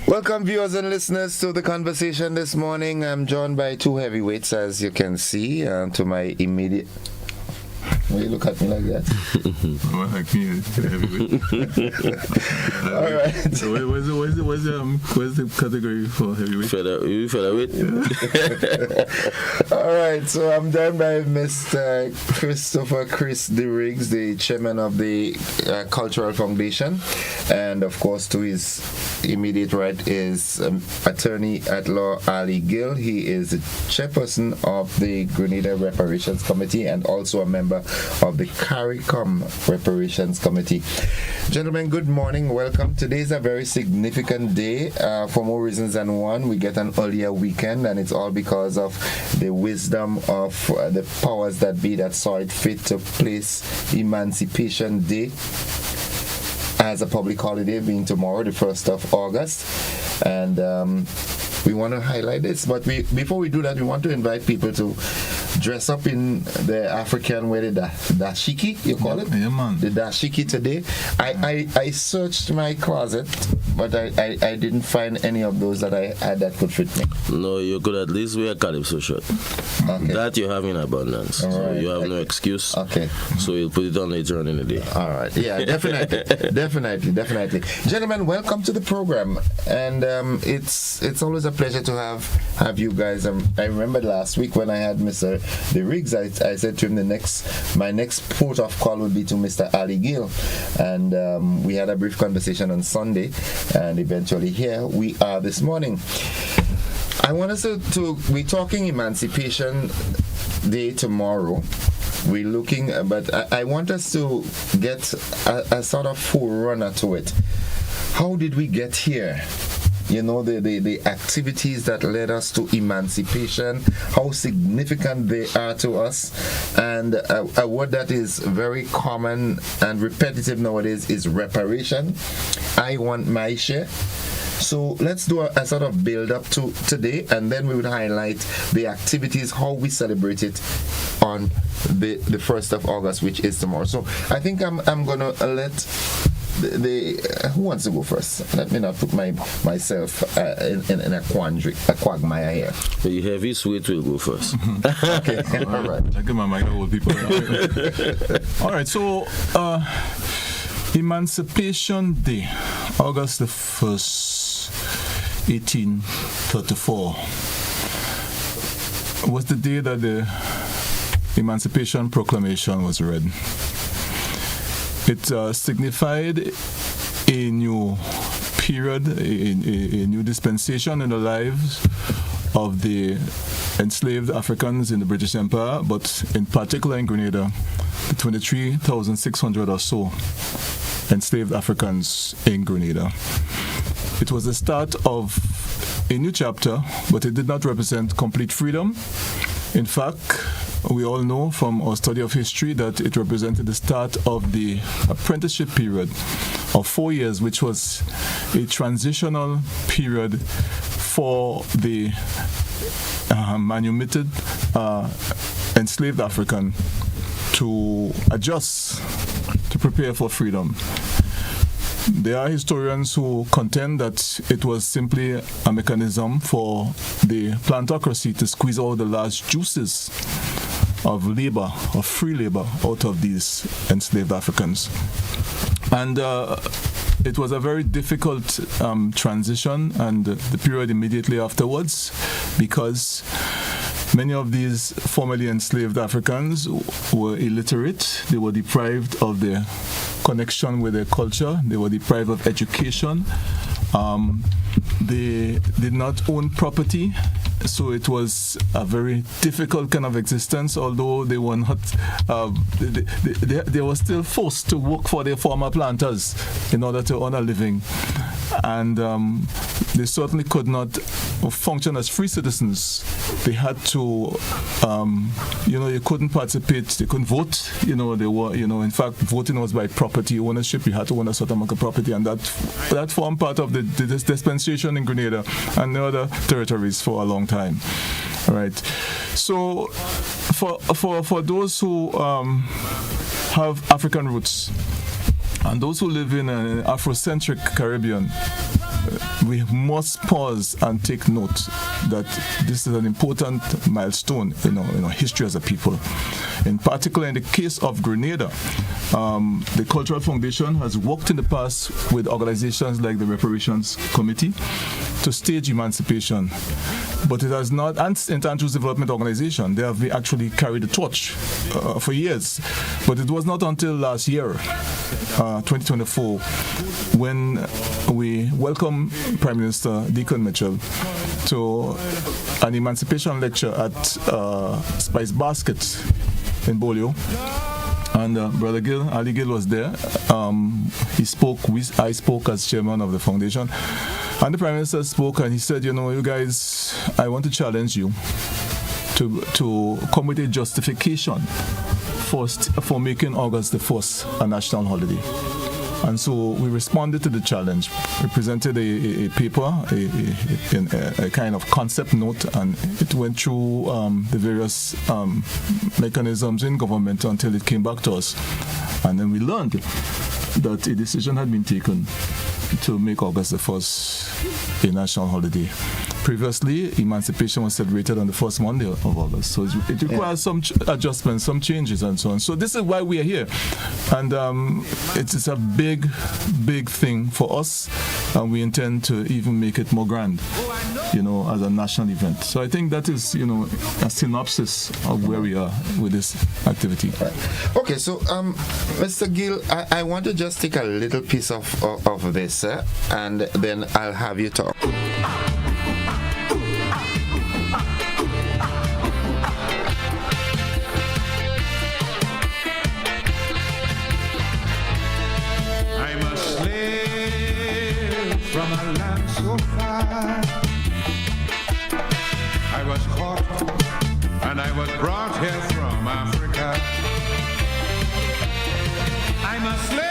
Welcome viewers and listeners to the conversation this morning. I'm joined by two heavyweights, as you can see. To my immediate... Why you look at me like that? Well, like me, heavyweight. All right. So where's the category for heavyweight? Featherweight. All right. So I'm joined by Mr. Christopher Chris DeRiggs, the chairman of the Cultural Foundation, and of course to his immediate right is attorney at law Ali Gill. He is the chairperson of the Grenada Reparations Committee and also a member of the CARICOM Reparations Committee. Gentlemen, good morning. Welcome. Today is a very significant day for more reasons than one. We get an earlier weekend, and it's all because of the wisdom of the powers that be that saw it fit to place Emancipation Day as a public holiday, being tomorrow, the 1st of August. And we want to highlight this, but before we do that, we want to invite people to dress up in the African way, the dashiki, you call it? Yeah, man. The dashiki today. I searched my closet, but I didn't find any of those that I had that could fit me. No, you could at least wear a calypso shirt. Okay. That you have in abundance. All so right. you have no excuse. Okay. So you'll put it on later on in the day. All right. Yeah, definitely. definitely. Gentlemen, welcome to the program. And it's always a pleasure to have you guys. I remember last week when I had Mr. DeRiggs, I said to him my next port of call would be to Mr. Ali Gill. And we had a brief conversation on Sunday, and eventually here we are this morning. I want us to we're talking Emancipation Day tomorrow. We're looking, but I want us to get a sort of forerunner to it. How did we get here? the activities that led us to emancipation, how significant they are to us, and a word that is very common and repetitive nowadays is reparation. I want my share. So let's do a sort of build up to today, and then we would highlight the activities, how we celebrate it on the 1st of August, which is tomorrow. So I think I'm gonna let who wants to go first? Let me not put myself in a quagmire here. The heavy sweet will go first. Okay, all right. I get my mic to old people. All right, so Emancipation Day, August the 1st, 1834, was the day that the Emancipation Proclamation was read. It signified a new period, a new dispensation in the lives of the enslaved Africans in the British Empire, but in particular in Grenada, the 23,600 or so enslaved Africans in Grenada. It was the start of a new chapter, but it did not represent complete freedom. In fact, we all know from our study of history that it represented the start of the apprenticeship period of 4 years, which was a transitional period for the manumitted enslaved African to adjust, to prepare for freedom. There are historians who contend that it was simply a mechanism for the plantocracy to squeeze all the last juices of labor, of free labor, out of these enslaved Africans. And it was a very difficult transition, and the period immediately afterwards, because many of these formerly enslaved Africans were illiterate. They were deprived of their connection with their culture. They were deprived of education. They did not own property. So it was a very difficult kind of existence, although they were not, they were still forced to work for their former planters in order to earn a living. And they certainly could not function as free citizens. They had to, you couldn't participate, they couldn't vote, they were, in fact, voting was by property ownership. You had to own a certain amount of property, and that formed part of the dispensation in Grenada and the other territories for a long time. All right. So for those who have African roots and those who live in an Afrocentric Caribbean, we must pause and take note that this is an important milestone in our history as a people. In particular, in the case of Grenada, the Cultural Foundation has worked in the past with organizations like the Reparations Committee to stage emancipation. But it has not, and Intangible Development Organization, they have actually carried the torch for years. But it was not until last year, 2024, when we welcomed Prime Minister Deacon Mitchell to an emancipation lecture at Spice Basket in Bolio. And Brother Gill, Ali Gill was there. He spoke, I spoke as chairman of the foundation. And the Prime Minister spoke and he said, you guys, I want to challenge you to come with a justification for making August the 1st a national holiday. And so we responded to the challenge. We presented a paper, a kind of concept note, and it went through the various mechanisms in government until it came back to us. And then we learned that a decision had been taken to make August the 1st a national holiday. Previously, emancipation was celebrated on the first Monday of August. So it requires some adjustments, some changes, and so on. So this is why we are here. And it's a big, big thing for us. And we intend to even make it more grand, as a national event. So I think that is, a synopsis of where we are with this activity. Okay, so Mr. Gill, I want to just take a little piece of this, and then I'll have you talk. from a land so far. I was caught and I was brought here from Africa. I'm a slave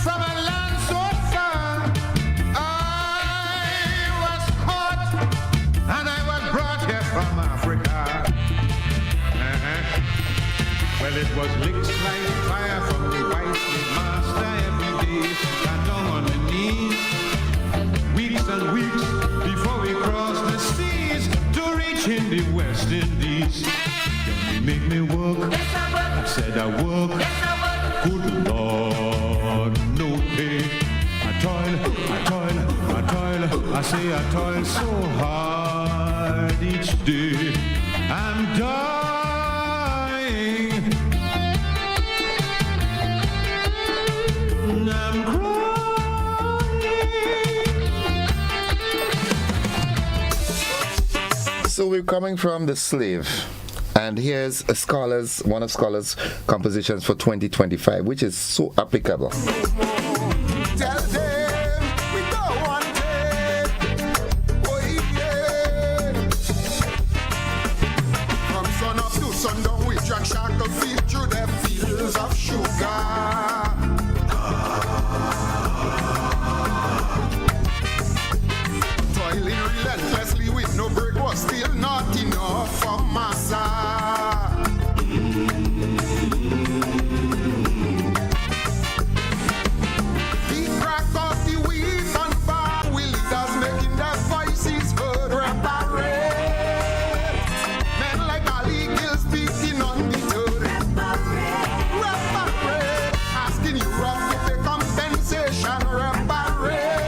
from a land so far. I was caught and I was brought here from Africa. Well, it was licks like fire from the white slave master every day. Got down on my knees, weeks and weeks before we crossed the seas to reach in the West Indies. Then they made me work. I said I work. Good Lord, no pay. I toil. I say I toil so hard each day. I'm dying. I'm crying. So we're coming from The Slave. And here's one of Scholar's compositions for 2025, which is so applicable. Tell them we don't want it. Oh yeah. From sun up to sundown, we track shark to feed through the fields of sugar. Toiling relentlessly with no break was still not enough for massa. The crack of the weed and bar will leaders making their voices heard. Reparate. Men like Ali Gill speaking undeterred. Reparate. Asking Europe to pay compensation. Reparate.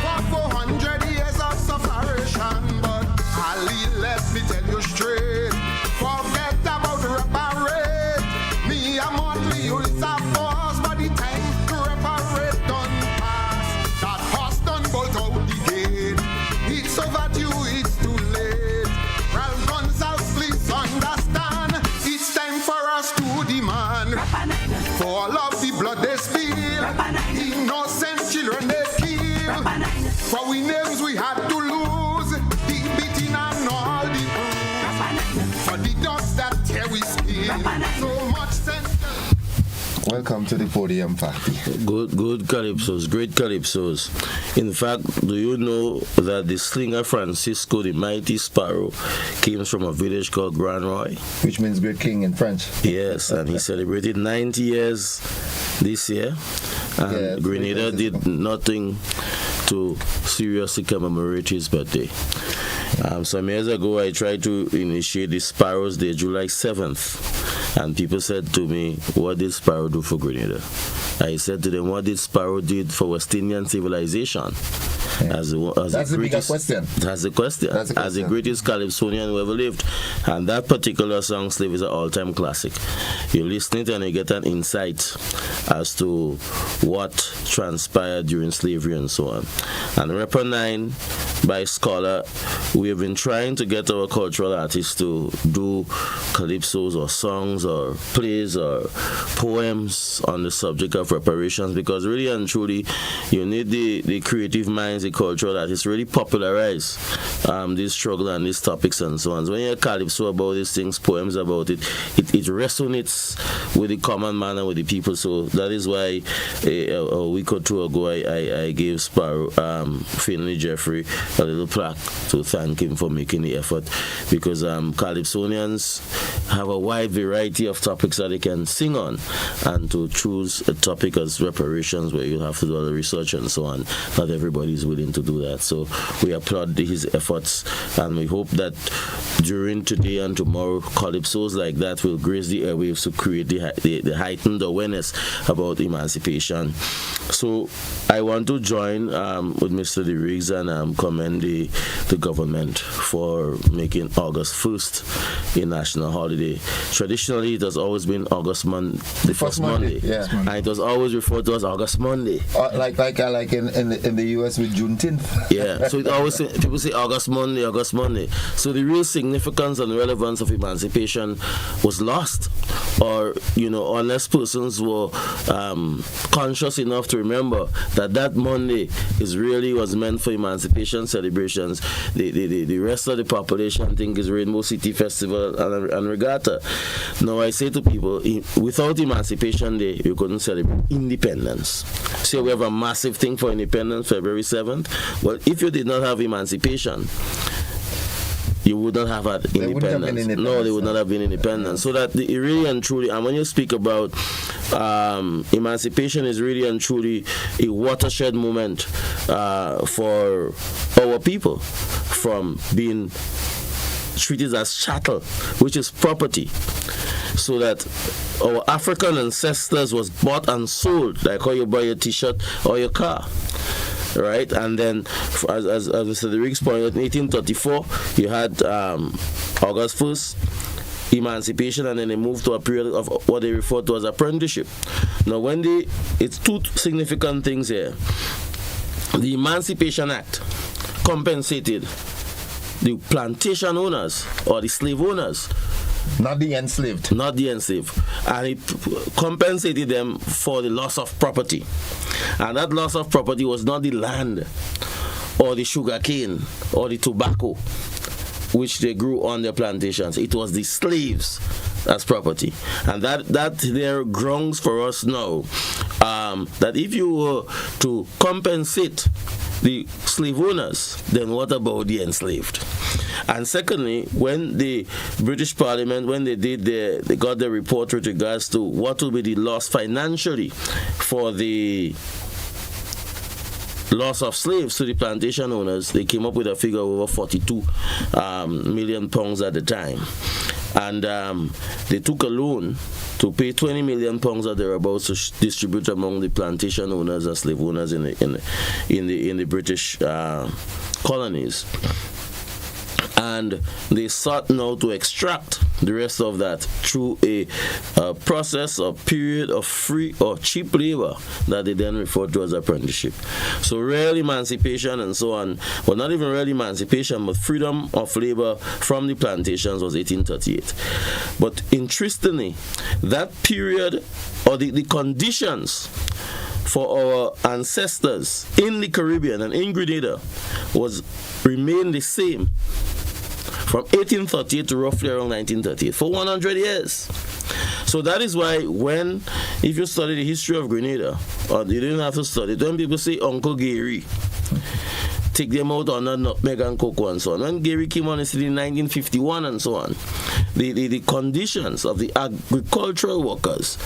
For 400 years of sufferation. But Ali, let me tell you straight. Forget about reparate. Me, I'm only use a force, but the time to reparate done pass. That horse done bolt out the gate. It's overdue, it's too late. Ralph Gonsalves, please understand. It's time for us to demand. For all of the blood they spill, innocent children they kill. For we names we had to lose, the beating and all the bruise. For the dogs that tear we skin, so much sense. Welcome to the podium party. Good calypsos, great calypsos. In fact, do you know that the slinger Francisco, the mighty sparrow, came from a village called Grand Roy? Which means great king in French. Yes, and he celebrated 90 years this year. And Grenada did nothing to seriously commemorate his birthday. Some years ago, I tried to initiate the Sparrows Day, July 7th. And people said to me, what did Sparrow do for Grenada? I said to them, what did Sparrow do for West Indian civilization? That's the biggest question. That's the question. As the greatest calypsonian who ever lived. And that particular song, Slave, is an all-time classic. You listen it and you get an insight as to what transpired during slavery and so on. And Rapper 9 by Scholar, we have been trying to get our cultural artists to do calypsos or songs or plays or poems on the subject of reparations, because really and truly you need the creative minds, the cultural artists really popularize this struggle and these topics and so on. So when you hear calypso about these things, poems about it resonates with the common man and with the people. So that is why a week or two ago I gave Sparrow, Finley Jeffrey, a little plaque to thank him for making the effort, because calypsonians have a wide variety of topics that they can sing on, and to choose a topic as reparations where you have to do all the research and so on, not everybody is willing to do that. So we applaud his efforts, and we hope that during today and tomorrow, calypsos like that will grace the airwaves to create the heightened awareness about emancipation. So I want to join with Mr. DeRiggs and commend the government for making August 1st a national holiday. Traditionally, it has always been the first Monday. Yeah. And it was always referred to as August Monday. Like in the US with Juneteenth. Yeah, so it always people say August Monday. So the real significance and relevance of emancipation was lost, or unless persons were conscious enough to remember that Monday was meant for emancipation celebrations. The rest of the population think is Rainbow City Festival and Regatta. Now I say to people, without Emancipation Day, you couldn't celebrate independence. So we have a massive thing for independence, February 7th. Well, if you did not have emancipation, you would not have had independence. No, they would not have been independent. So that really and truly, and when you speak about emancipation, is really and truly a watershed moment for our people from being treated as chattel, which is property. So that our African ancestors was bought and sold, like how you buy your T-shirt or your car. Right, and then as Mr. Derrick's pointed, in 1834 you had August 1st emancipation, and then they moved to a period of what they refer to as apprenticeship. Now it's two significant things here. The Emancipation Act compensated the plantation owners or the slave owners, not the enslaved, and it compensated them for the loss of property. And that loss of property was not the land or the sugar cane or the tobacco which they grew on their plantations. It was the slaves as property. And that there grounds for us now that if you were to compensate the slave owners, then what about the enslaved? And secondly, when the British Parliament, when they got their report with regards to what will be the loss financially for the loss of slaves to the plantation owners, they came up with a figure of over 42 million pounds at the time. And they took a loan to pay 20 million pounds or thereabouts to distribute among the plantation owners and slave owners in the British colonies. And they sought now to extract the rest of that through a process or period of free or cheap labor that they then refer to as apprenticeship. So real emancipation and so on, well, not even real emancipation, but freedom of labor from the plantations was 1838. But interestingly, that period or the conditions for our ancestors in the Caribbean and in Grenada remained the same from 1838 to roughly around 1938 for 100 years. So that is why if you study the history of Grenada, or you didn't have to study it, when people say Uncle Gary, take them out on a nutmeg and cocoa and so on. When Gary came on the city in 1951 and so on, the conditions of the agricultural workers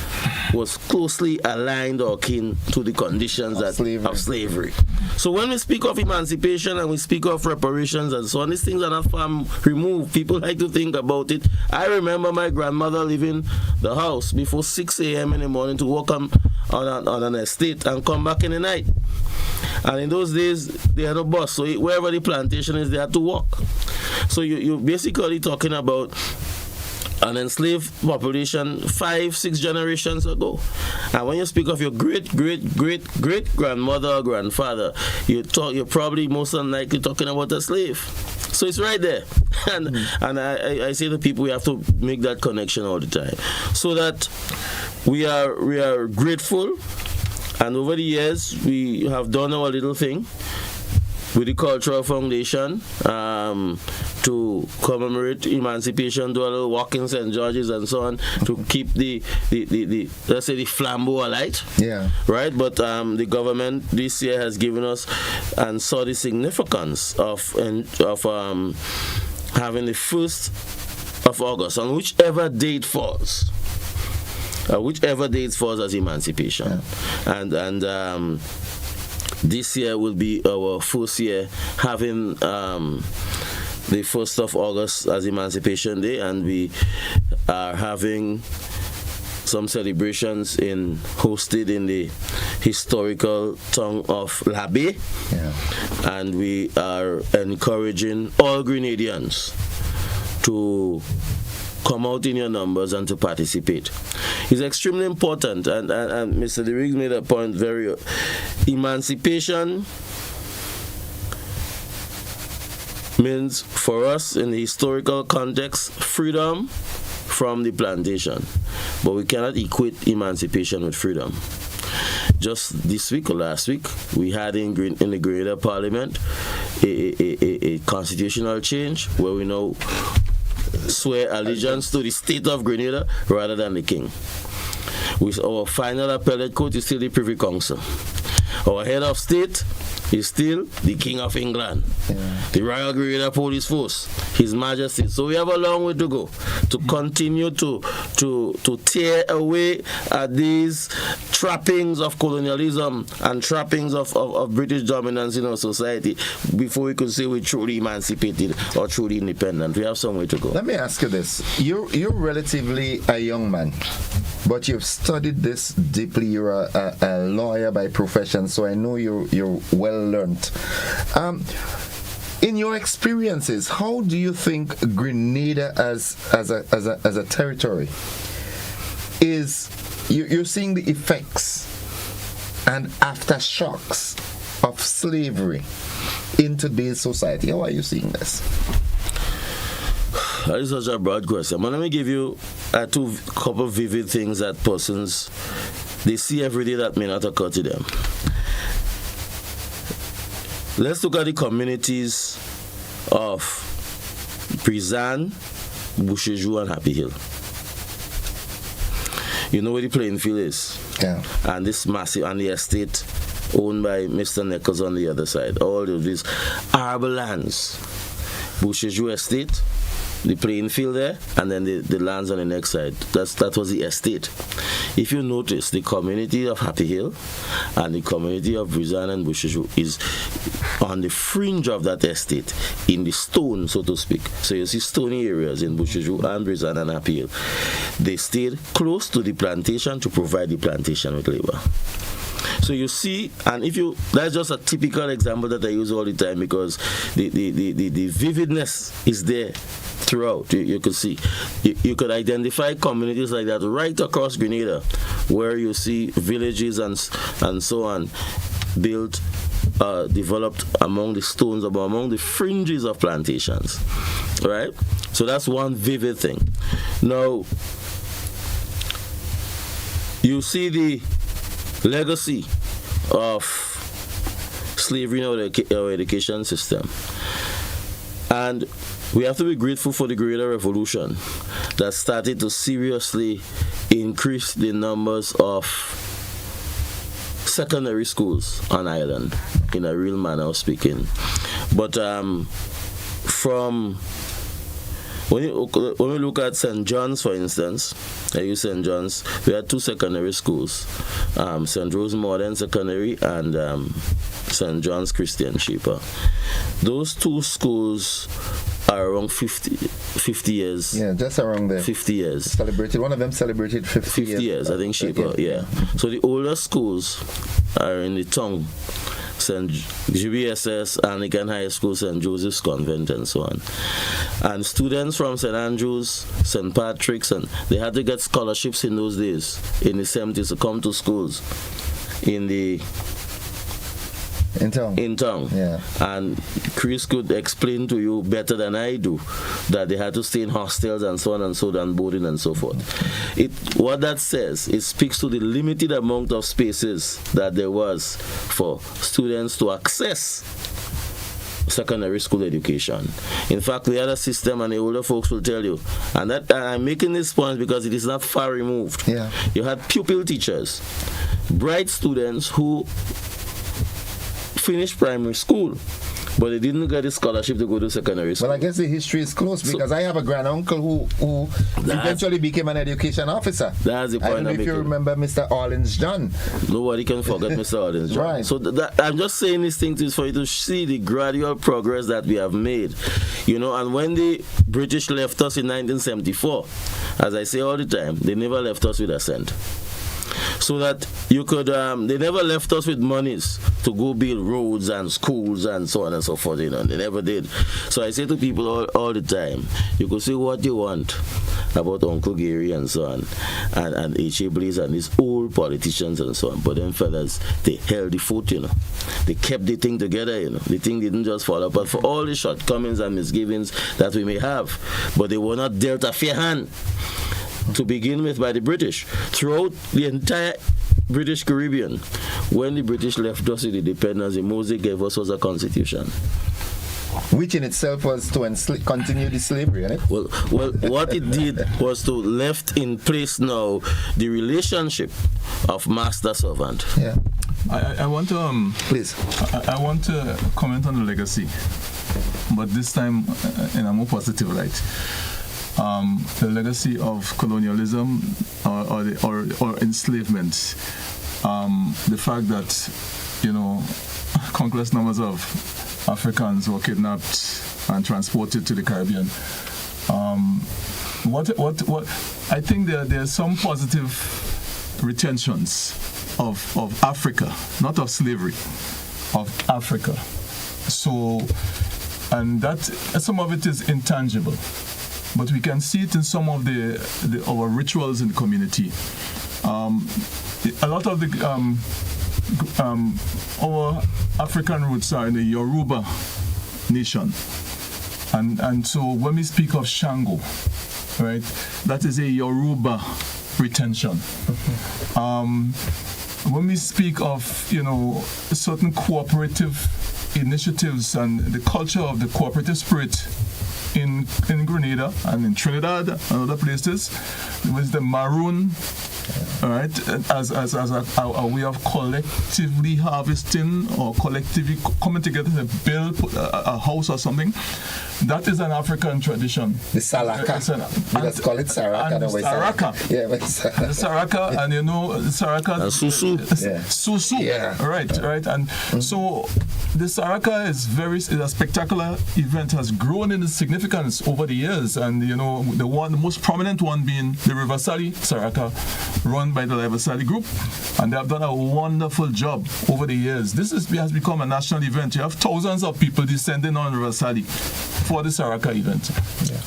was closely aligned or akin to the conditions of slavery. So when we speak of emancipation and we speak of reparations and so on, these things are not far removed. People like to think about it. I remember my grandmother leaving the house before 6 a.m. in the morning to work on an estate and come back in the night. And in those days, they had a bus. So wherever the plantation is, they had to walk. So you're basically talking about an enslaved population 5-6 generations ago. And when you speak of your great-great-great-great-grandmother or grandfather, you're probably most unlikely talking about a slave. So it's right there. And I say to people, we have to make that connection all the time. So that we are grateful. And over the years, we have done our little thing with the Cultural Foundation to commemorate emancipation, do a little walk in St. George's and so on to keep the let's say the flambeau alight. Yeah. Right? But the government this year has given us and saw the significance of having the 1st of August on whichever date falls. Whichever dates falls as emancipation, and this year will be our first year having the 1st of August as Emancipation Day, and we are having some celebrations hosted in the historical town of La Baie, and we are encouraging all Grenadians to come out in your numbers and to participate. It's extremely important, and Mr. Derrick made a point emancipation means for us in the historical context freedom from the plantation, but we cannot equate emancipation with freedom. Just this week or last week, we had in the Grenada Parliament a constitutional change where we now swear allegiance to the state of Grenada rather than the king. With our final appellate court is still the Privy Council. Our head of state is still the King of England, the Royal Grenada Police Force, His Majesty. So we have a long way to go to continue to tear away at these trappings of colonialism and trappings of British dominance in our society before we could say we're truly emancipated or truly independent. We have some way to go. Let me ask you this. You're relatively a young man, but you've studied this deeply. You're a lawyer by profession, so I know you're well learned. In your experiences, how do you think Grenada as a territory is? You're seeing the effects and aftershocks of slavery in today's society. How are you seeing this? That is such a broad question. But let me give you two couple vivid things that persons they see every day that may not occur to them. Let's look at the communities of Prizan, Bouchejou, and Happy Hill. You know where the playing field is? Yeah. And this massive, and the estate owned by Mr. Nichols on the other side. All of these arable lands. Bouchejou Estate, the playing field there, and then the lands on the next side. That was the estate. If you notice, the community of Happy Hill and the community of Brizan and Bouchejou is on the fringe of that estate, in the stone, so to speak. So you see stony areas in Bouchejou and Brizan and Happy Hill. They stayed close to the plantation to provide the plantation with labor. So you see, and that's just a typical example that I use all the time because the vividness is there throughout. You could see, you could identify communities like that right across Grenada, where you see villages and so on built, developed among the stones, among the fringes of plantations, right? So that's one vivid thing. Now, you see the legacy of slavery in our education system. And we have to be grateful for the Grenada Revolution that started to seriously increase the numbers of secondary schools on island, in a real manner of speaking. But when we look at St. John's, for instance, I use St. John's, we had two secondary schools, St. Rose Modern Secondary and St. John's Christian Sheeper. Those two schools are around 50 years. Yeah, just around there. 50 years. Celebrated. One of them celebrated 50 years, I think, Sheeper, yeah. So the older schools are in the town. St. GBSS, Anglican High School, St. Joseph's Convent, and so on. And students from St. Andrews, St. Patrick's, and they had to get scholarships in those days, in the 70s, to come to schools in town. Yeah. And Chris could explain to you better than I do that they had to stay in hostels and so on and so on, boarding and so forth. What that says, it speaks to the limited amount of spaces that there was for students to access secondary school education. In fact, we had a system, and the older folks will tell you, and that I'm making this point because it is not far removed. Yeah. You had pupil teachers, bright students who finished primary school, but they didn't get a scholarship to go to secondary school. Well, I guess the history is close because I have a granduncle who eventually became an education officer. That's the point. I don't know if you remember Mr. Orleans John. Nobody can forget Mr. Orleans John. Right. So I'm just saying these things for you to see the gradual progress that we have made. And when the British left us in 1974, as I say all the time, they never left us with a cent. So that you could, they never left us with monies to go build roads and schools and so on and so forth, They never did. So I say to people all the time, you could say what you want, about Uncle Gary and so on, and H.A. Blaze and these old politicians and so on. But them fellas, they held the fort, They kept the thing together, The thing didn't just fall apart for all the shortcomings and misgivings that we may have. But they were not dealt a fair hand to begin with by the British. Throughout the entire British Caribbean, when the British left us with independence, the most they gave us was a constitution. Which in itself was to continue the slavery, right? Well, what it did was to left in place now the relationship of master-servant. Yeah. I want to please. I want to comment on the legacy, but this time in a more positive light. The legacy of colonialism or enslavement. The fact that countless numbers of Africans were kidnapped and transported to the Caribbean. What I think there are some positive retentions of Africa, not of slavery, of Africa. So, and that some of it is intangible, but we can see it in some of our rituals in the community. A lot of our African roots are in the Yoruba nation, and so when we speak of Shango, right, that is a Yoruba retention. When we speak of certain cooperative initiatives and the culture of the cooperative spirit in Grenada and in Trinidad and other places, with the maroon, right, as a way of collectively harvesting or collectively coming together to build a house or something. That is an African tradition. The Saraka. Let's call it Saraka. And Saraka. Yeah, but Saraka, and Saraka. Susu. Yeah. Susu. Yeah. Right. And so the Saraka is a spectacular event, has grown in its significance over the years, and the most prominent one being the Riversali Saraka, run by the Riversali group, and they have done a wonderful job over the years. This has become a national event. You have thousands of people descending on Riversali for the Saraka event,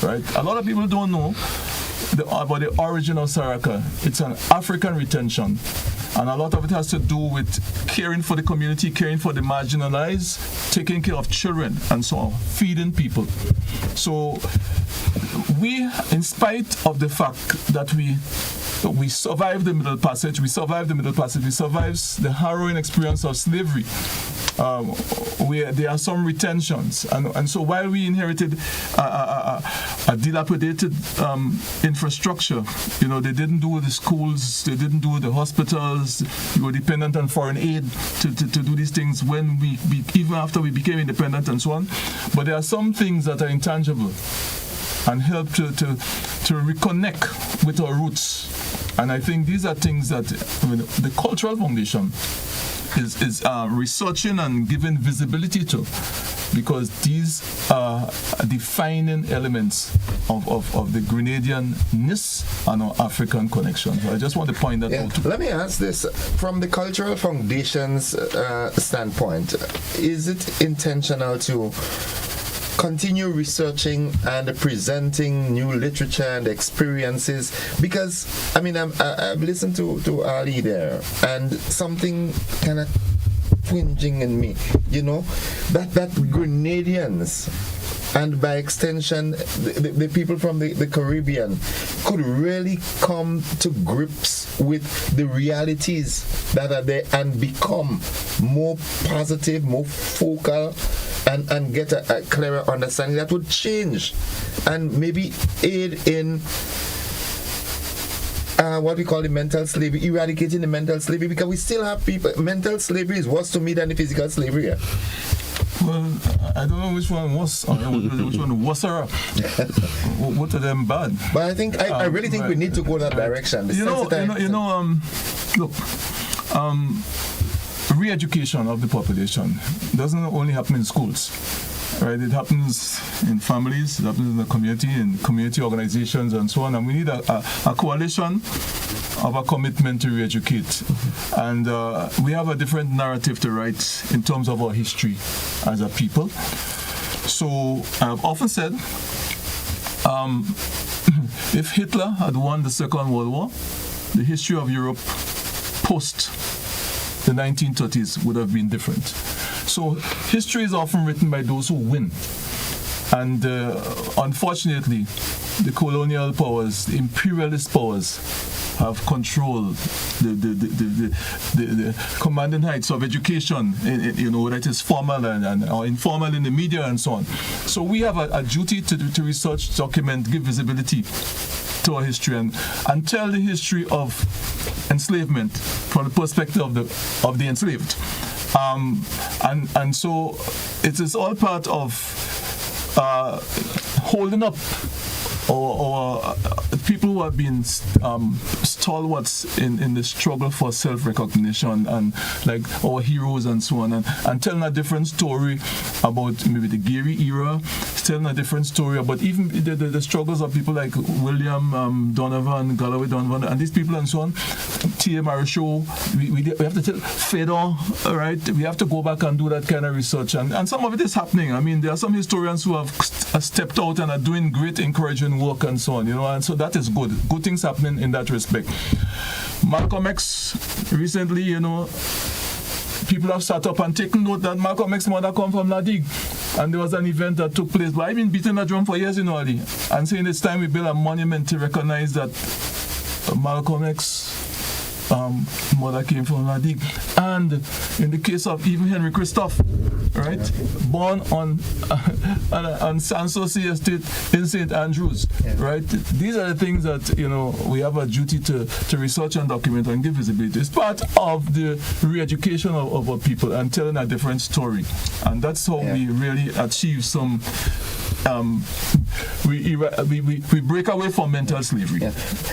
right? A lot of people don't know about the origin of Saraka. It's an African retention, and a lot of it has to do with caring for the community, caring for the marginalized, taking care of children, and so on, feeding people. So we, in spite of the fact that we survived the Middle Passage, we survived the harrowing experience of slavery. There are some retentions, and so while we inherited a dilapidated infrastructure, they didn't do the schools, they didn't do the hospitals. We were dependent on foreign aid to do these things when we even after we became independent and so on. But there are some things that are intangible and help to reconnect with our roots. And I think these are things that the cultural foundation is researching and giving visibility to, because these are defining elements of the Grenadianness and our African connection. So I just want to point that out. Let me ask this. From the cultural foundation's standpoint, is it intentional to continue researching and presenting new literature and experiences? Because I've listened to Ali there, and something kind of twinging in me, that Grenadians, and by extension the people from the Caribbean, could really come to grips with the realities that are there and become more positive, more focal, and get a clearer understanding that would change and maybe aid in what we call the mental slavery, eradicating the mental slavery, because we still have people. Mental slavery is worse to me than the physical slavery. Yeah. Well, I don't know which one was, which one was her. What are them bad? But I think I really think we need to go that direction. Look. Re-education of the population doesn't only happen in schools, right? It happens in families, it happens in the community, in community organizations, and so on. And we need a coalition of a commitment to re-educate. And we have a different narrative to write in terms of our history as a people. So I've often said, If Hitler had won the Second World War, the history of Europe post the 1930s would have been different. So history is often written by those who win. And unfortunately, the colonial powers, the imperialist powers, have controlled the commanding heights of education, that is formal and or informal in the media and so on. So we have a duty to research, document, give visibility to our history and tell the history of enslavement from the perspective of the enslaved. And so it is all part of holding up or people who have been stalwarts in the struggle for self-recognition, and like our heroes and so on, and telling a different story about maybe the Geary era, telling a different story about even the struggles of people like William Donovan, Galloway Donovan, and these people and so on, T.A. Marichaud. We have to tell Fedor, right? We have to go back and do that kind of research, and some of it is happening. I mean, there are some historians who have stepped out and are doing great encouraging work and so on, and so that is good. Good things happening in that respect. Malcolm X recently, people have sat up and taken note that Malcolm X mother come from Nadig, and there was an event that took place. But I've been beating that drum for years, Ali, and saying it's time we build a monument to recognize that Malcolm X mother came from Nadig. And in the case of even Henry Christophe, right, born on Sanssouci Estate in St. Andrews, right? These are the things that we have a duty to research and document and give visibility. It's part of the re-education of our people and telling a different story, and that's how we really achieve some. We break away from mental slavery.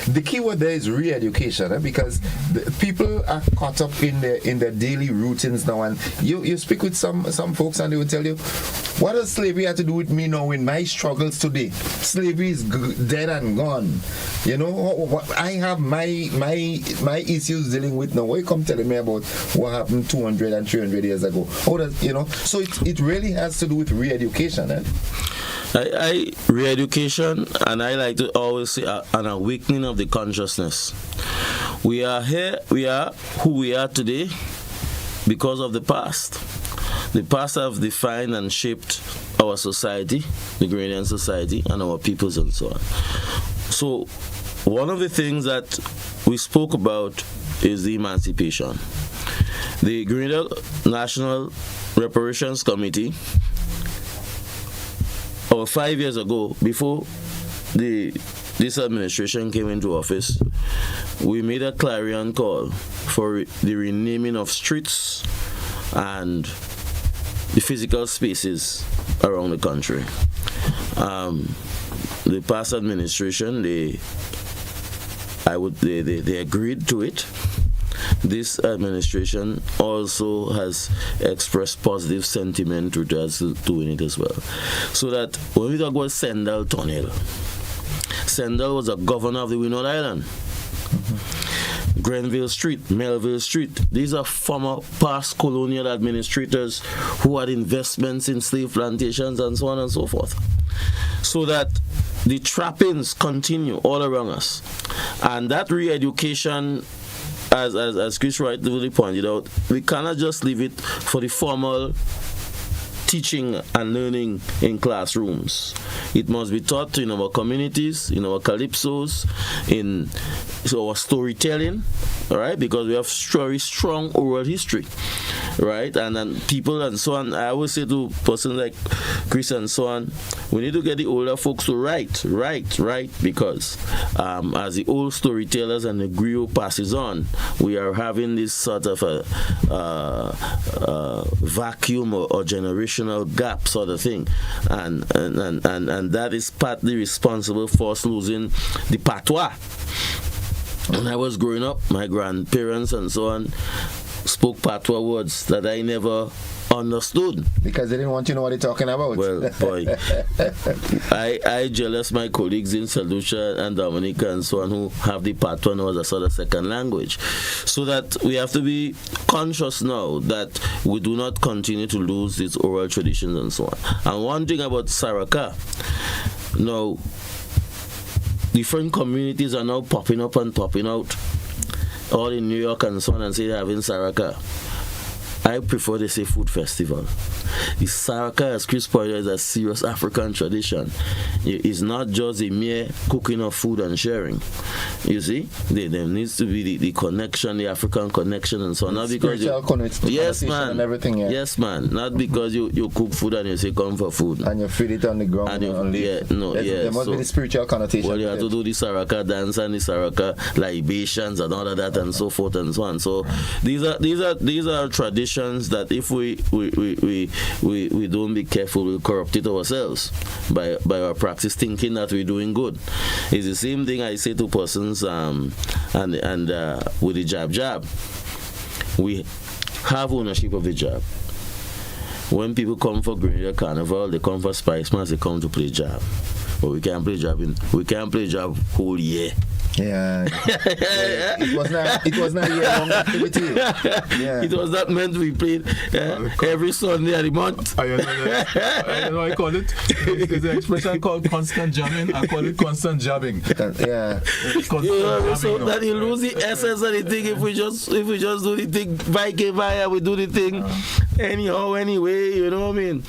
The key word there is re-education, because the people are caught up in their daily routines now, and you speak with some folks and they will tell you, what does slavery have to do with me now in my struggles today? Slavery is dead and gone. I have my issues dealing with now. Why you come telling me about what happened 200 and 300 years ago? How does So it really has to do with re-education. Re-education, and I like to always say an awakening of the consciousness. We are here, we are who we are today because of the past. The past have defined and shaped our society, the Grenadian society, and our peoples and so on. So one of the things that we spoke about is the emancipation. The Grenada National Reparations Committee, about 5 years ago, before this administration came into office, we made a clarion call for the renaming of streets and the physical spaces around the country. The past administration, they agreed to it. This administration also has expressed positive sentiment regards to doing it as well. So that when we talk about Sendal Tunnel, Sendal was a governor of the Windward Island. Grenville Street, Melville Street, these are former past colonial administrators who had investments in slave plantations and so on and so forth. So that the trappings continue all around us. And that re-education, as Chris rightly pointed out, we cannot just leave it for the formal teaching and learning in classrooms. It must be taught in our communities, in our calypsos, in our storytelling, all right? Because we have very strong oral history, right? And then people and so on. I always say to persons like Chris and so on, we need to get the older folks to write, because as the old storytellers and the griot passes on, we are having this sort of a vacuum or generational gap sort of thing, and that is partly responsible for us losing the patois. When I was growing up, my grandparents and so on spoke patois words that I never understood. Because they didn't want you to know what they're talking about. Well, boy, I jealous my colleagues in St. Lucia and Dominica and so on who have the patois now as a sort of second language. So that we have to be conscious now that we do not continue to lose these oral traditions and so on. And one thing about Saraka, now, different communities are now popping up and popping out, all in New York and so on, and say they're having Saraka. I prefer to say food festival. The Saraka, as Chris pointed out, is a serious African tradition. It's not just a mere cooking of food and sharing. You see, there needs to be the connection, the African connection, and so on. Not because yes, man, and everything. Yeah. Yes, man. Not because you cook food and you say come for food and you feed it on the ground. And there must be the spiritual connotation. Well, you have to do the Saraka dance and the Saraka libations and all of that and so forth and so on. So these are traditions that if we don't be careful, we'll corrupt it ourselves by our practice, thinking that we're doing good. It's the same thing I say to persons and with the jab. We have ownership of the jab. When people come for Grenada Carnival, they come for Spice Mass, they come to play jab. But we can't play jab whole year. Yeah. It was not a year-long activity. Yeah. It was not meant to be played every Sunday of the month. I know I call it. There's an expression called constant jamming. I call it constant jabbing. Yeah. So that you lose the essence of the thing if we just do the thing by we do the thing anyhow, anyway, you know what I mean?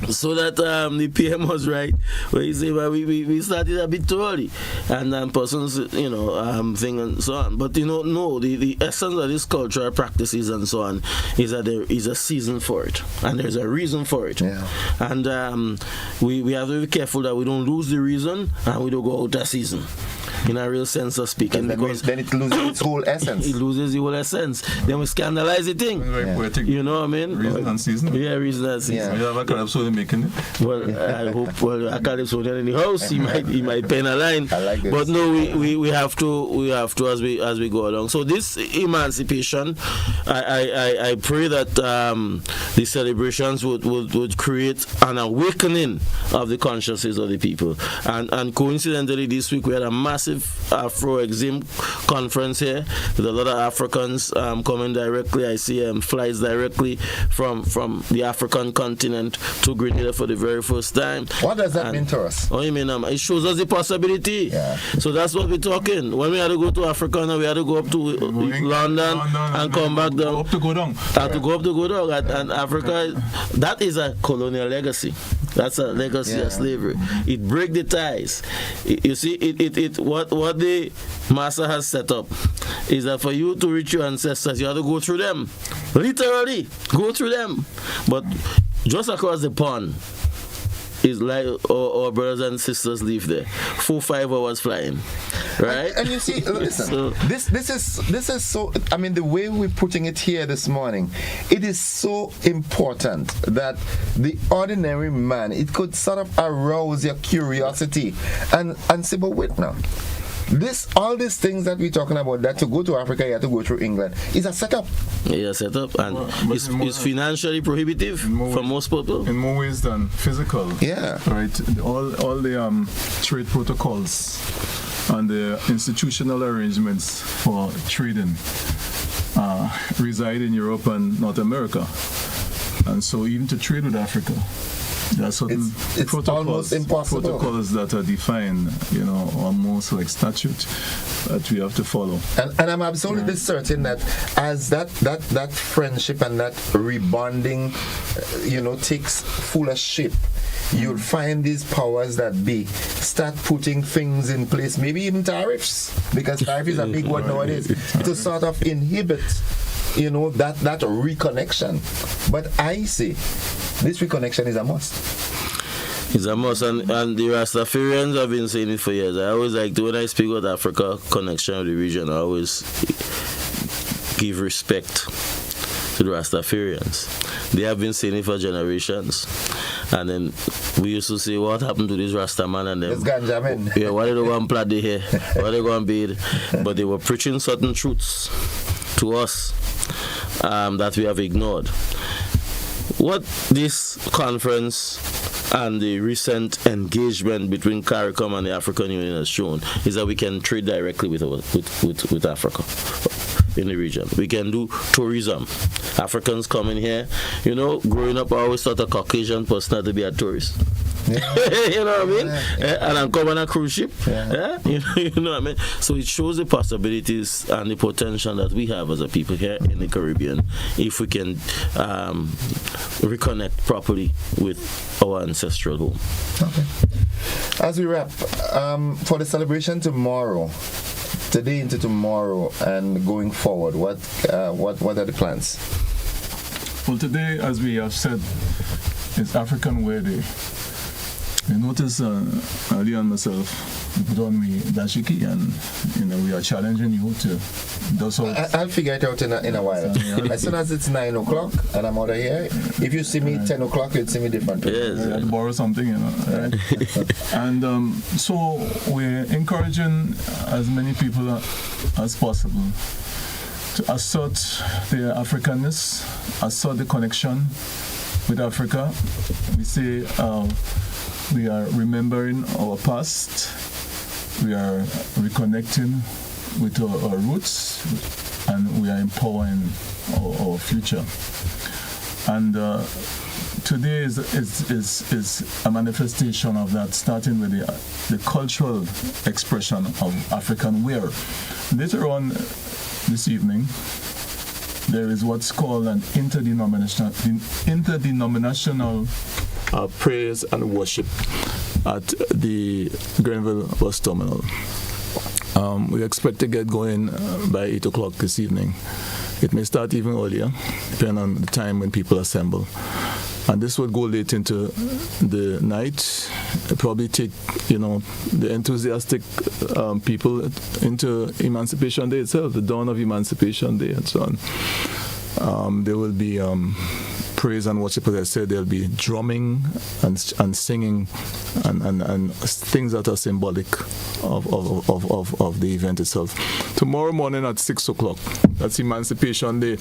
So that the PM was right where he said, well, we started a bit too early, and persons, thing and so on. But no, the essence of this cultural practices and so on is that there is a season for it, and there's a reason for it. Yeah. And we have to be careful that we don't lose the reason and we don't go out of season. In a real sense of speaking, because then it loses its whole essence. It loses the whole essence. Then we scandalize the thing. Yeah. You know what I mean? Reason and season. Yeah, reason and season. Yeah. You have a calypso making it. Well, I hope. Well, a calypso in the house, he might pen a line. I like this. But no, we have to as we go along. So this emancipation, I pray that the celebrations would create an awakening of the consciousness of the people. And coincidentally, this week we had a massive Afro-Exim conference here with a lot of Africans coming directly. I see flights directly from the African continent to Grenada for the very first time. What does that mean to us? Oh, you mean it shows us the possibility. Yeah. So that's what we're talking. When we had to go to Africa, now we had to go up to London and come back down. Go up to Godong. To go up to Godong. And Africa, that is a colonial legacy. That's a legacy of slavery. It breaks the ties. You see, what the master has set up is that for you to reach your ancestors, you have to go through them. Literally, go through them. But just across the pond is like our brothers and sisters live there. 4-5 hours flying. Right? And you see, listen, so, this is so, I mean, the way we're putting it here this morning, it is so important that the ordinary man, it could sort of arouse your curiosity and say, but wait now. All these things that we're talking about, that to go to Africa, you have to go through England, is a setup. Yeah, setup, and it's financially prohibitive for most people. In more ways than physical. Yeah. Right. All the trade protocols and the institutional arrangements for trading reside in Europe and North America, and so even to trade with Africa, there are certain almost impossible. Protocols that are defined, almost like statute that we have to follow. And I'm absolutely certain that as that friendship and that rebonding, takes fuller shape, you'll find these powers that be start putting things in place, maybe even tariffs, because tariff is a big word nowadays, to sort of inhibit that reconnection. But I say this reconnection is a must. It's a must, and the Rastafarians have been saying it for years. I always like to, when I speak about Africa connection with the region, I always give respect to the Rastafarians. They have been saying it for generations. And then we used to say, what happened to this Rasta man and them? This ganja man. Yeah, why they go and plait the hair? Why they go and bathe? But they were preaching certain truths to us that we have ignored. What this conference and the recent engagement between CARICOM and the African Union has shown is that we can trade directly with Africa in the region. We can do tourism. Africans coming here. Growing up, I always thought a Caucasian person had to be a tourist. You know what I mean? And I'm coming on a cruise ship. You know what I mean? So it shows the possibilities and the potential that we have as a people here in the Caribbean if we can reconnect properly with our ancestral home. Okay. As we wrap, for the celebration tomorrow, today into tomorrow and going forward, what are the plans? Well, today, as we have said, is African Wear Day. You notice Ali and myself, we put on the dashiki, and we are challenging you to do so. I'll figure it out in a while. As soon as it's 9 o'clock and I'm out of here, if you see me 10 o'clock, you'd see me different. Yes. I had to borrow something, right? And so we're encouraging as many people as possible to assert their Africanness, assert the connection with Africa. We say we are remembering our past, we are reconnecting with our roots, and we are empowering our future. And today is a manifestation of that, starting with the cultural expression of African wear. Later on this evening, there is what's called an interdenominational praise and worship at the Grenville bus terminal. We expect to get going by 8 o'clock this evening. It may start even earlier, depending on the time when people assemble. And this would go late into the night. It'll probably take, the enthusiastic people into Emancipation Day itself, the dawn of Emancipation Day, and so on. There will be praise and worship, as I said. There'll be drumming and singing and things that are symbolic of the event itself. Tomorrow morning at 6 o'clock, that's Emancipation Day.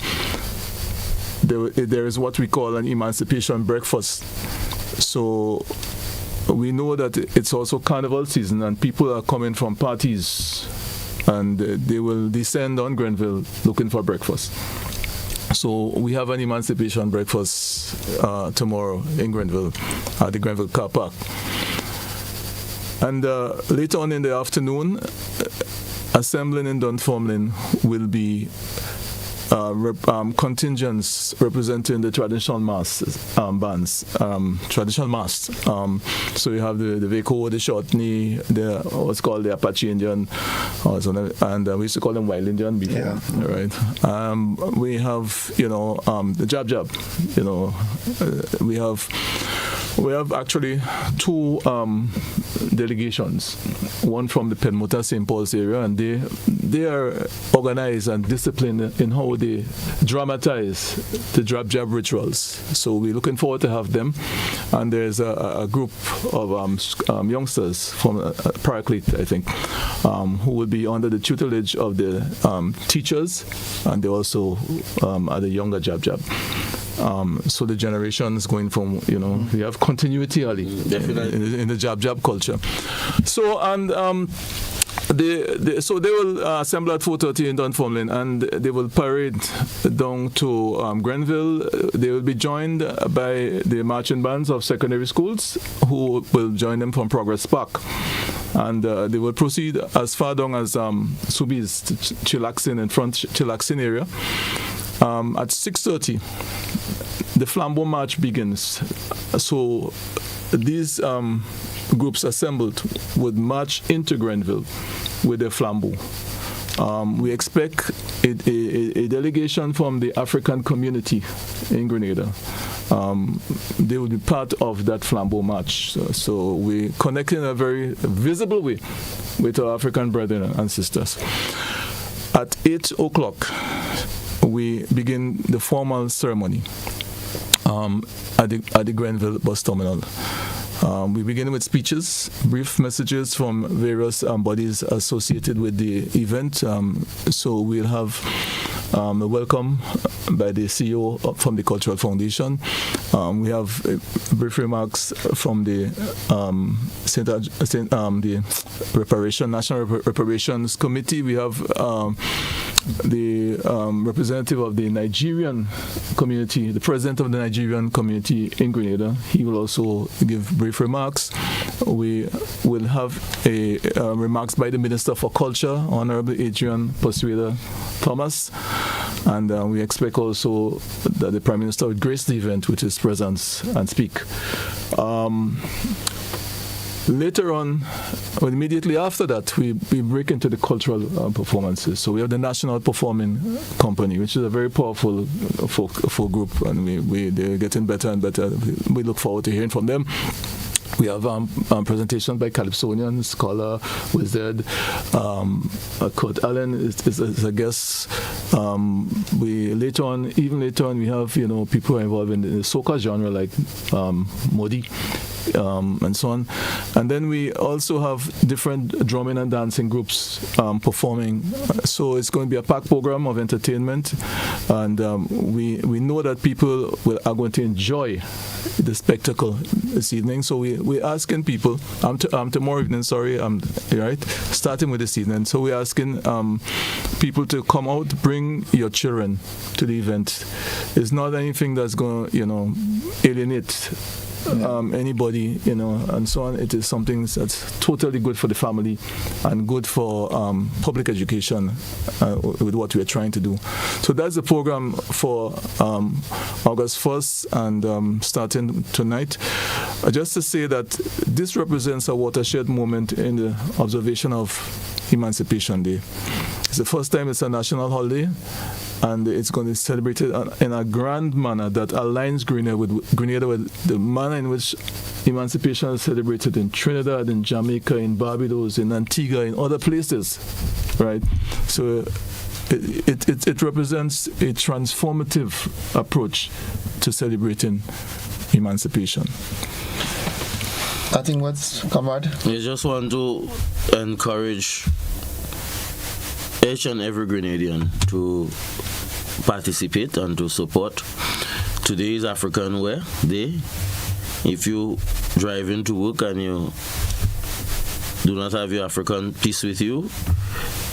There is what we call an emancipation breakfast. So we know that it's also carnival season and people are coming from parties and they will descend on Grenville looking for breakfast. So we have an emancipation breakfast tomorrow in Grenville at the Grenville car park. And later on in the afternoon, assembling in Dunfermline will be contingents representing the traditional bands, traditional masks. So you have the Vaco, the Shortney, what's called the Apache Indian, and we used to call them Wild Indian before, right? We have, the Jab Jab. We have actually two delegations, one from the Penmota St. Paul's area, and they are organized and disciplined in how they dramatize the Jab Jab rituals. So we're looking forward to have them. And there's a group of youngsters from Paraclete, I think, who will be under the tutelage of the teachers, and they also are the younger Jab Jab. So the generations going from, we have continuity early in the Jab Jab culture. So, and so they will assemble at 4:30 in Dunfermline, and they will parade down to Grenville. They will be joined by the marching bands of secondary schools, who will join them from Progress Park. And they will proceed as far down as Subi's Chilaxin, in front Chilaxin area. At 6:30, the Flambeau March begins. So these groups assembled would march into Grenville with their flambeau. We expect a delegation from the African community in Grenada. They will be part of that flambeau march. So we connect in a very visible way with our African brethren and sisters. At 8 o'clock, we begin the formal ceremony at the Grenville bus terminal. We begin with speeches, brief messages from various bodies associated with the event. So we'll have a welcome by the CEO from the Cultural Foundation. We have brief remarks from the National Reparations Committee. We have representative of the Nigerian community, the president of the Nigerian community in Grenada. He will also give brief remarks. We will have remarks by the Minister for Culture, Honorable Adrian Persuader Thomas, and we expect also that the Prime Minister would grace the event with his presence and speak. Later on, or immediately after that, we break into the cultural performances. So we have the National Performing Company, which is a very powerful folk group, and they're getting better and better. We look forward to hearing from them. We have presentations by Calypsonian, scholar, wizard. Kurt Allen is a guest. Later on, we have people who are involved in the soca genre like Modi. And so on. And then we also have different drumming and dancing groups performing. So it's going to be a packed program of entertainment, and we know that people are going to enjoy the spectacle this evening. So we're asking people, tomorrow evening, starting with this evening. So we're asking people to come out, bring your children to the event. It's not anything that's going to, alienate anybody, and so on. It is something that's totally good for the family and good for public education with what we're trying to do. So that's the program for August 1st and starting tonight. Just to say that this represents a watershed moment in the observation of Emancipation Day. It's the first time it's a national holiday, and it's going to be celebrated in a grand manner that aligns Grenada with the manner in which emancipation is celebrated in Trinidad, in Jamaica, in Barbados, in Antigua, in other places, right? So it represents a transformative approach to celebrating emancipation. I think Comrade? I just want to encourage each and every Grenadian to participate and to support. Today is African Wear Day. If you drive into work and you do not have your African piece with you,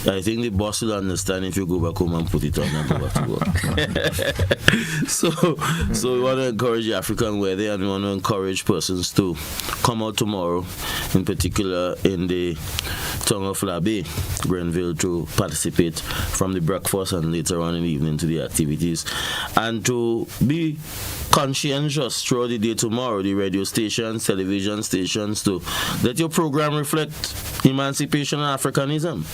I think the boss will understand if you go back home and put it on and go back to work. So we want to encourage the African Wear Day, and we want to encourage persons to come out tomorrow, in particular in the Tongue of Labé, Grenville, to participate from the breakfast and later on in the evening to the activities, and to be conscientious throughout the day tomorrow, the radio stations, television stations, to let your program reflect emancipation and Africanism.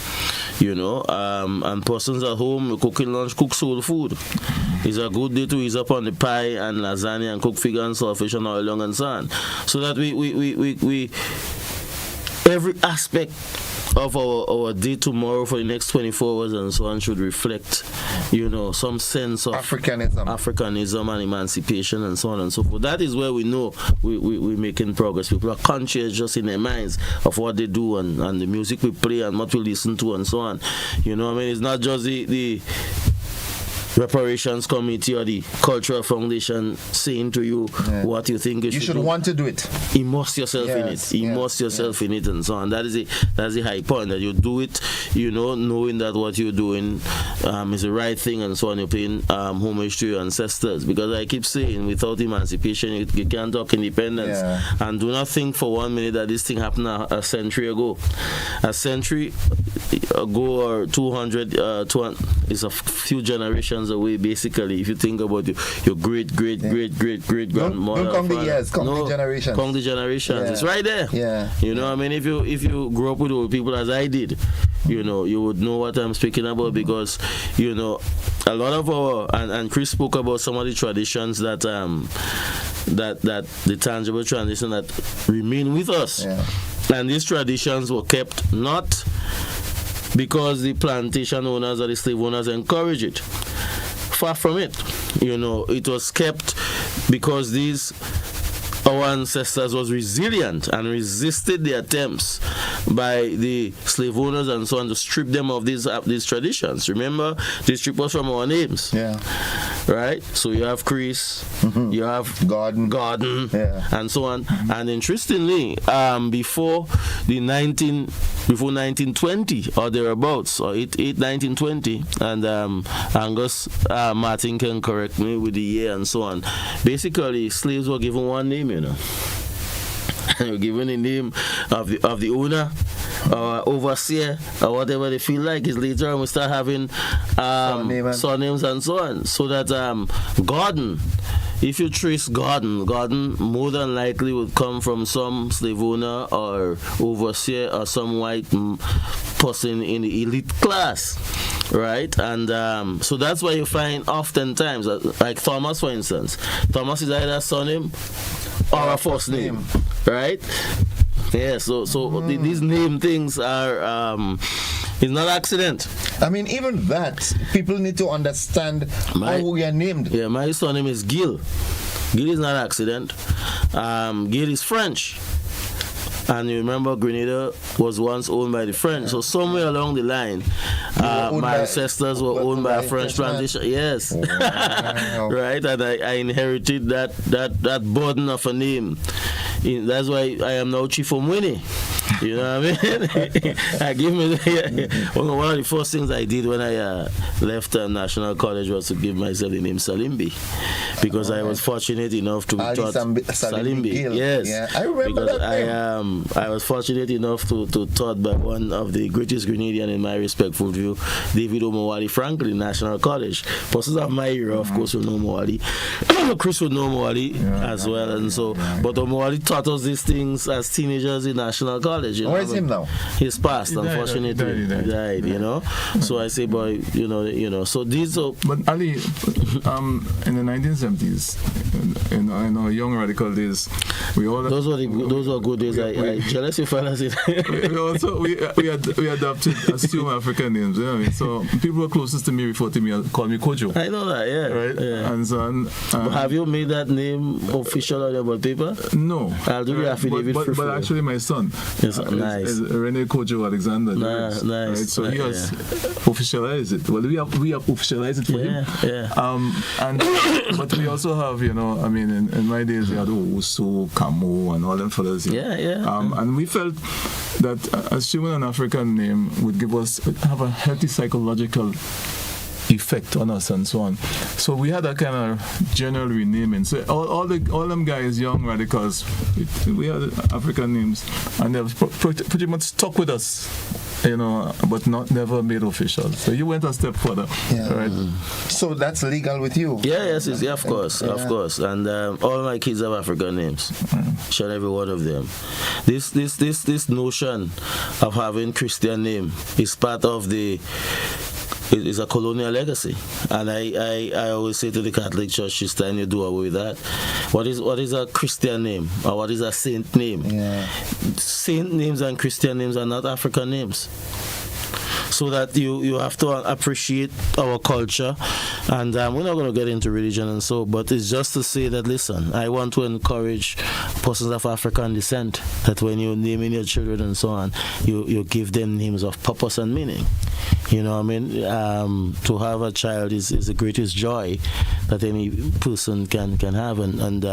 And persons at home cooking lunch, cook soul food. It's a good day to ease up on the pie and lasagna and cook fig and saltfish and oil long and so on. So that we every aspect of our day tomorrow for the next 24 hours and so on should reflect, some sense of Africanism and emancipation and so on and so forth. That is where we know we're making progress. People are conscious in their minds of what they do and the music we play and what we listen to and so on. It's not just the reparations committee or the cultural foundation saying to you what you think you should do. Want to do it. Immerse yourself in it. Immerse yourself in it and so on. That's the high point, that you do it, knowing that what you're doing is the right thing and so on. You're paying homage to your ancestors, because I keep saying, without emancipation you can't talk independence. And do not think for 1 minute that this thing happened a century ago. A century ago or 200 is a few generations away, basically. If you think about your great grandmother, don't count the years, count the generations. Count the generations. It's right there. If you grew up with old people as I did, you would know what I'm speaking about, because a lot of our and Chris spoke about some of the traditions that the tangible traditions that remain with us, and these traditions were kept not because the plantation owners or the slave owners encourage it. Far from it. It was kept because our ancestors was resilient and resisted the attempts by the slave owners and so on to strip them of these traditions. Remember, they stripped us from our names. right? So you have Chris, you have Gordon, and so on. And interestingly, before 1920 or thereabouts, or 1920, and Angus Martin can correct me with the year and so on. Basically, slaves were given one name, you know. Given the name of the owner or overseer or whatever they feel like. Is later on we start having surnames and so on. So that Gordon, if you trace Gordon more than likely would come from some slave owner or overseer or some white person in the elite class, right? And so that's why you find oftentimes, like Thomas, for instance, Thomas is either a surname or a first name, right? Yeah, so these name things are it's not accident. I mean, even that, people need to understand how we are named. Yeah, my surname is Gil. Gil is not accident. Gil is French. And you remember Grenada was once owned by the French. So somewhere along the line, my ancestors were owned by a French plantation. Yes. Wow. Right? And I inherited that burden of a name. That's why I am now Chief Omwini. You know what I mean? I give me one of the first things I did when I left National College was to give myself the name Salimbi, because I was fortunate enough to be taught Salimbi. Yes, yeah, I remember because that name. I was fortunate enough to taught by one of the greatest Grenadian in my respectful view, David Omowali Franklin, National College. Persons of my era, of course, will know Omowali. Chris would know Omowali as well, and so. But Omowali taught us these things as teenagers in National College. You know, where is him now? He's passed, unfortunately. He died, you know. So I say, boy, you know. So these are. But Ali, in the 1970s, in our young radical days, we all. Those were good days. I jealous you fellas. we adopted assume African names. You know what I mean? So people were closest to me refer to me call me Kojo. I know that, yeah. Right. Yeah. And so but have you made that name official on your paper? No. I'll do the affidavit. But actually, my son. Nice. Is Rene Kojo Alexander. Nice. Right? So he has officialized it. Well, we have officialized it for him. Yeah. But we also have, you know, I mean, in my days, we had Owusu, Kamo, and all them fellas. And we felt that assuming an African name would have a healthy psychological effect on us and so on. So we had that kind of general renaming. So all them guys, young radicals, we had African names, and they've pretty much stuck with us, you know, but never made official. So you went a step further, right? So that's legal with you? Yes, of course. And all my kids have African names. Each and every one of them. This notion of having Christian name is part of it's a colonial legacy, and I always say to the Catholic Church, it's time you do away with that. What is a Christian name, or what is a saint name? Saint names and Christian names are not African names. So that you have to appreciate our culture, and we're not going to get into religion and so, but it's just to say that, listen, I want to encourage persons of African descent that when you're naming your children and so on, you give them names of purpose and meaning. You know what I mean? To have a child is the greatest joy that any person can have, and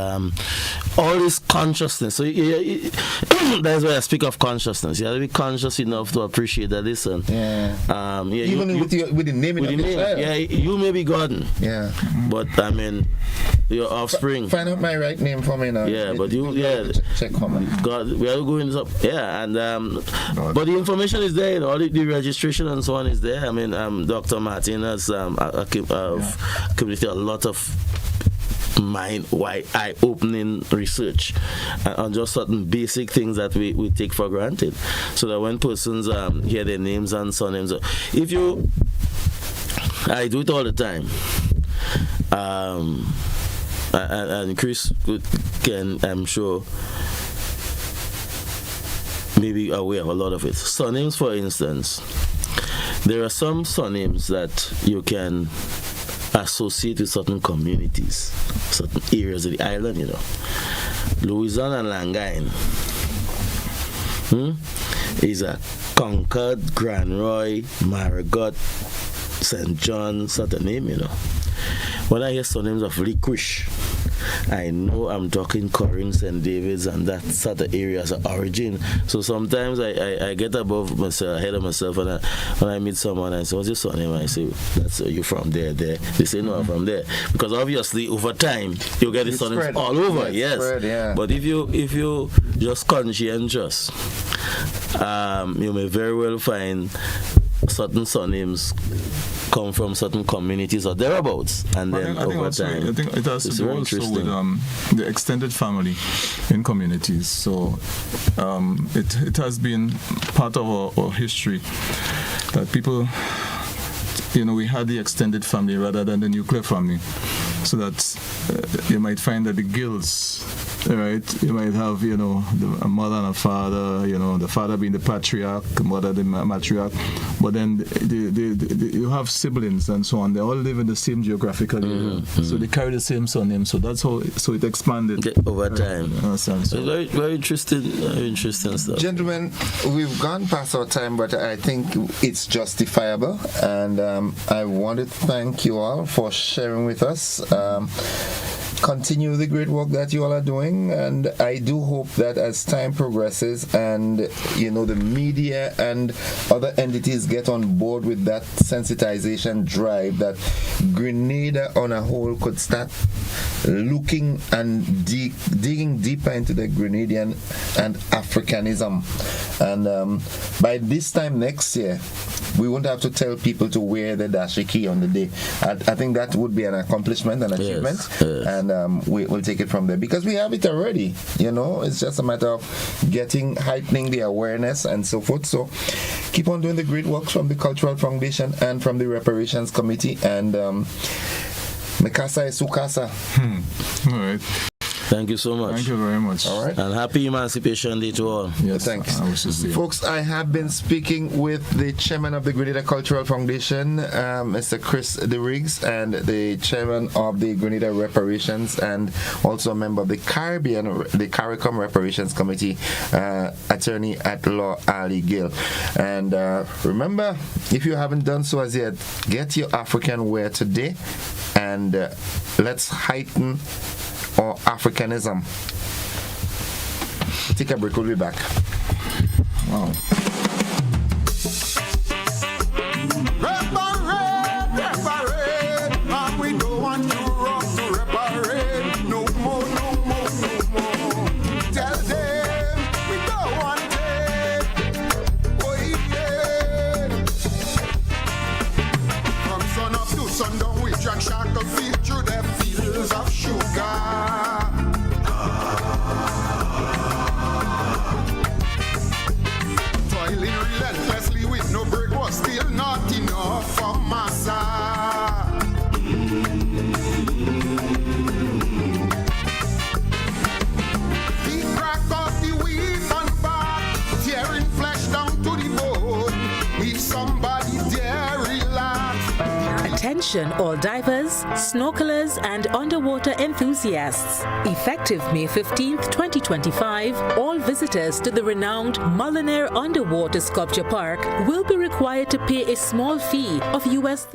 all this consciousness. So that's why I speak of consciousness. You have to be conscious enough to appreciate that. Listen, even with the naming of the child. Yeah, you may be Gordon. Yeah, but I mean, your offspring. Find out my right name for me now. Yeah, but check comment. God, we are going up. Yeah, and but the information is there. All the registration and so on is there. I mean, Dr. Martin has committed a lot of eye-opening research on just certain basic things that we take for granted, so that when persons hear their names and surnames, I do it all the time, and Chris can, I'm sure, maybe aware of a lot of it. Surnames, for instance, there are some surnames that you can associate with certain communities, certain areas of the island, you know. Louisiana and Langaine is a Concord, Grand Roy, Marigot, St. John sort of name, you know. when I hear surnames of Liquish, I know I'm talking Corinne, St. David's, and that sort of areas of origin. So sometimes I get above myself, ahead of myself, and when I meet someone, I say, "What's your surname?" I say, "That's you from there." They say, "No, I'm from there," because obviously over time you get the surnames all over. Yes, spread, yeah. But if you just conscientious, you may very well find certain surnames come from certain communities or thereabouts, and then over time, I think it has to do also with the extended family in communities. So it has been part of our history that people, we had the extended family rather than the nuclear family. So that you might find that the guilds, right? You might have, a mother and a father, the father being the patriarch, the mother the matriarch, but then you have siblings and so on. They all live in the same geographical area, so they carry the same surname. So that's how. So it expanded over time. So very, very interesting stuff. Gentlemen, we've gone past our time, but I think it's justifiable, and I want to thank you all for sharing with us. Continue the great work that you all are doing, and I do hope that as time progresses and the media and other entities get on board with that sensitization drive, that Grenada on a whole could start looking and digging deeper into the Grenadian and Africanism, and by this time next year we won't have to tell people to wear the dashiki on the day. I think that would be an accomplishment, an achievement. Yes. And we'll take it from there, because we have it already. It's just a matter of heightening the awareness and so forth. So keep on doing the great work from the Cultural Foundation and from the Reparations Committee, and Mikasa is Sukasa. All right. Thank you so much. Thank you very much. All right. And happy Emancipation Day to all. Yes, thanks. Folks, I have been speaking with the chairman of the Grenada Cultural Foundation, Mr. Chris DeRiggs, and the chairman of the Grenada Reparations, and also a member of the CARICOM Reparations Committee, attorney at law Ali Gill. And remember, if you haven't done so as yet, get your African wear today, and let's heighten or Africanism. We'll take a break, we'll be back. Wow. Reparate, and we don't want you wrong to reparate. No more. Tell them we don't want it. Oh yeah. From sun up to sundown, we track shackle feet through the fields of sugar. Toiling relentlessly with no break was still not enough for massa. The crack of the weave and bark, tearing flesh down to the bone. If somebody dare relax. Attention all divers, snorkelers and underwater enthusiasts. Effective May 15th, 2025, all visitors to the renowned Mullinair Underwater Sculpture Park will be required to pay a small fee of US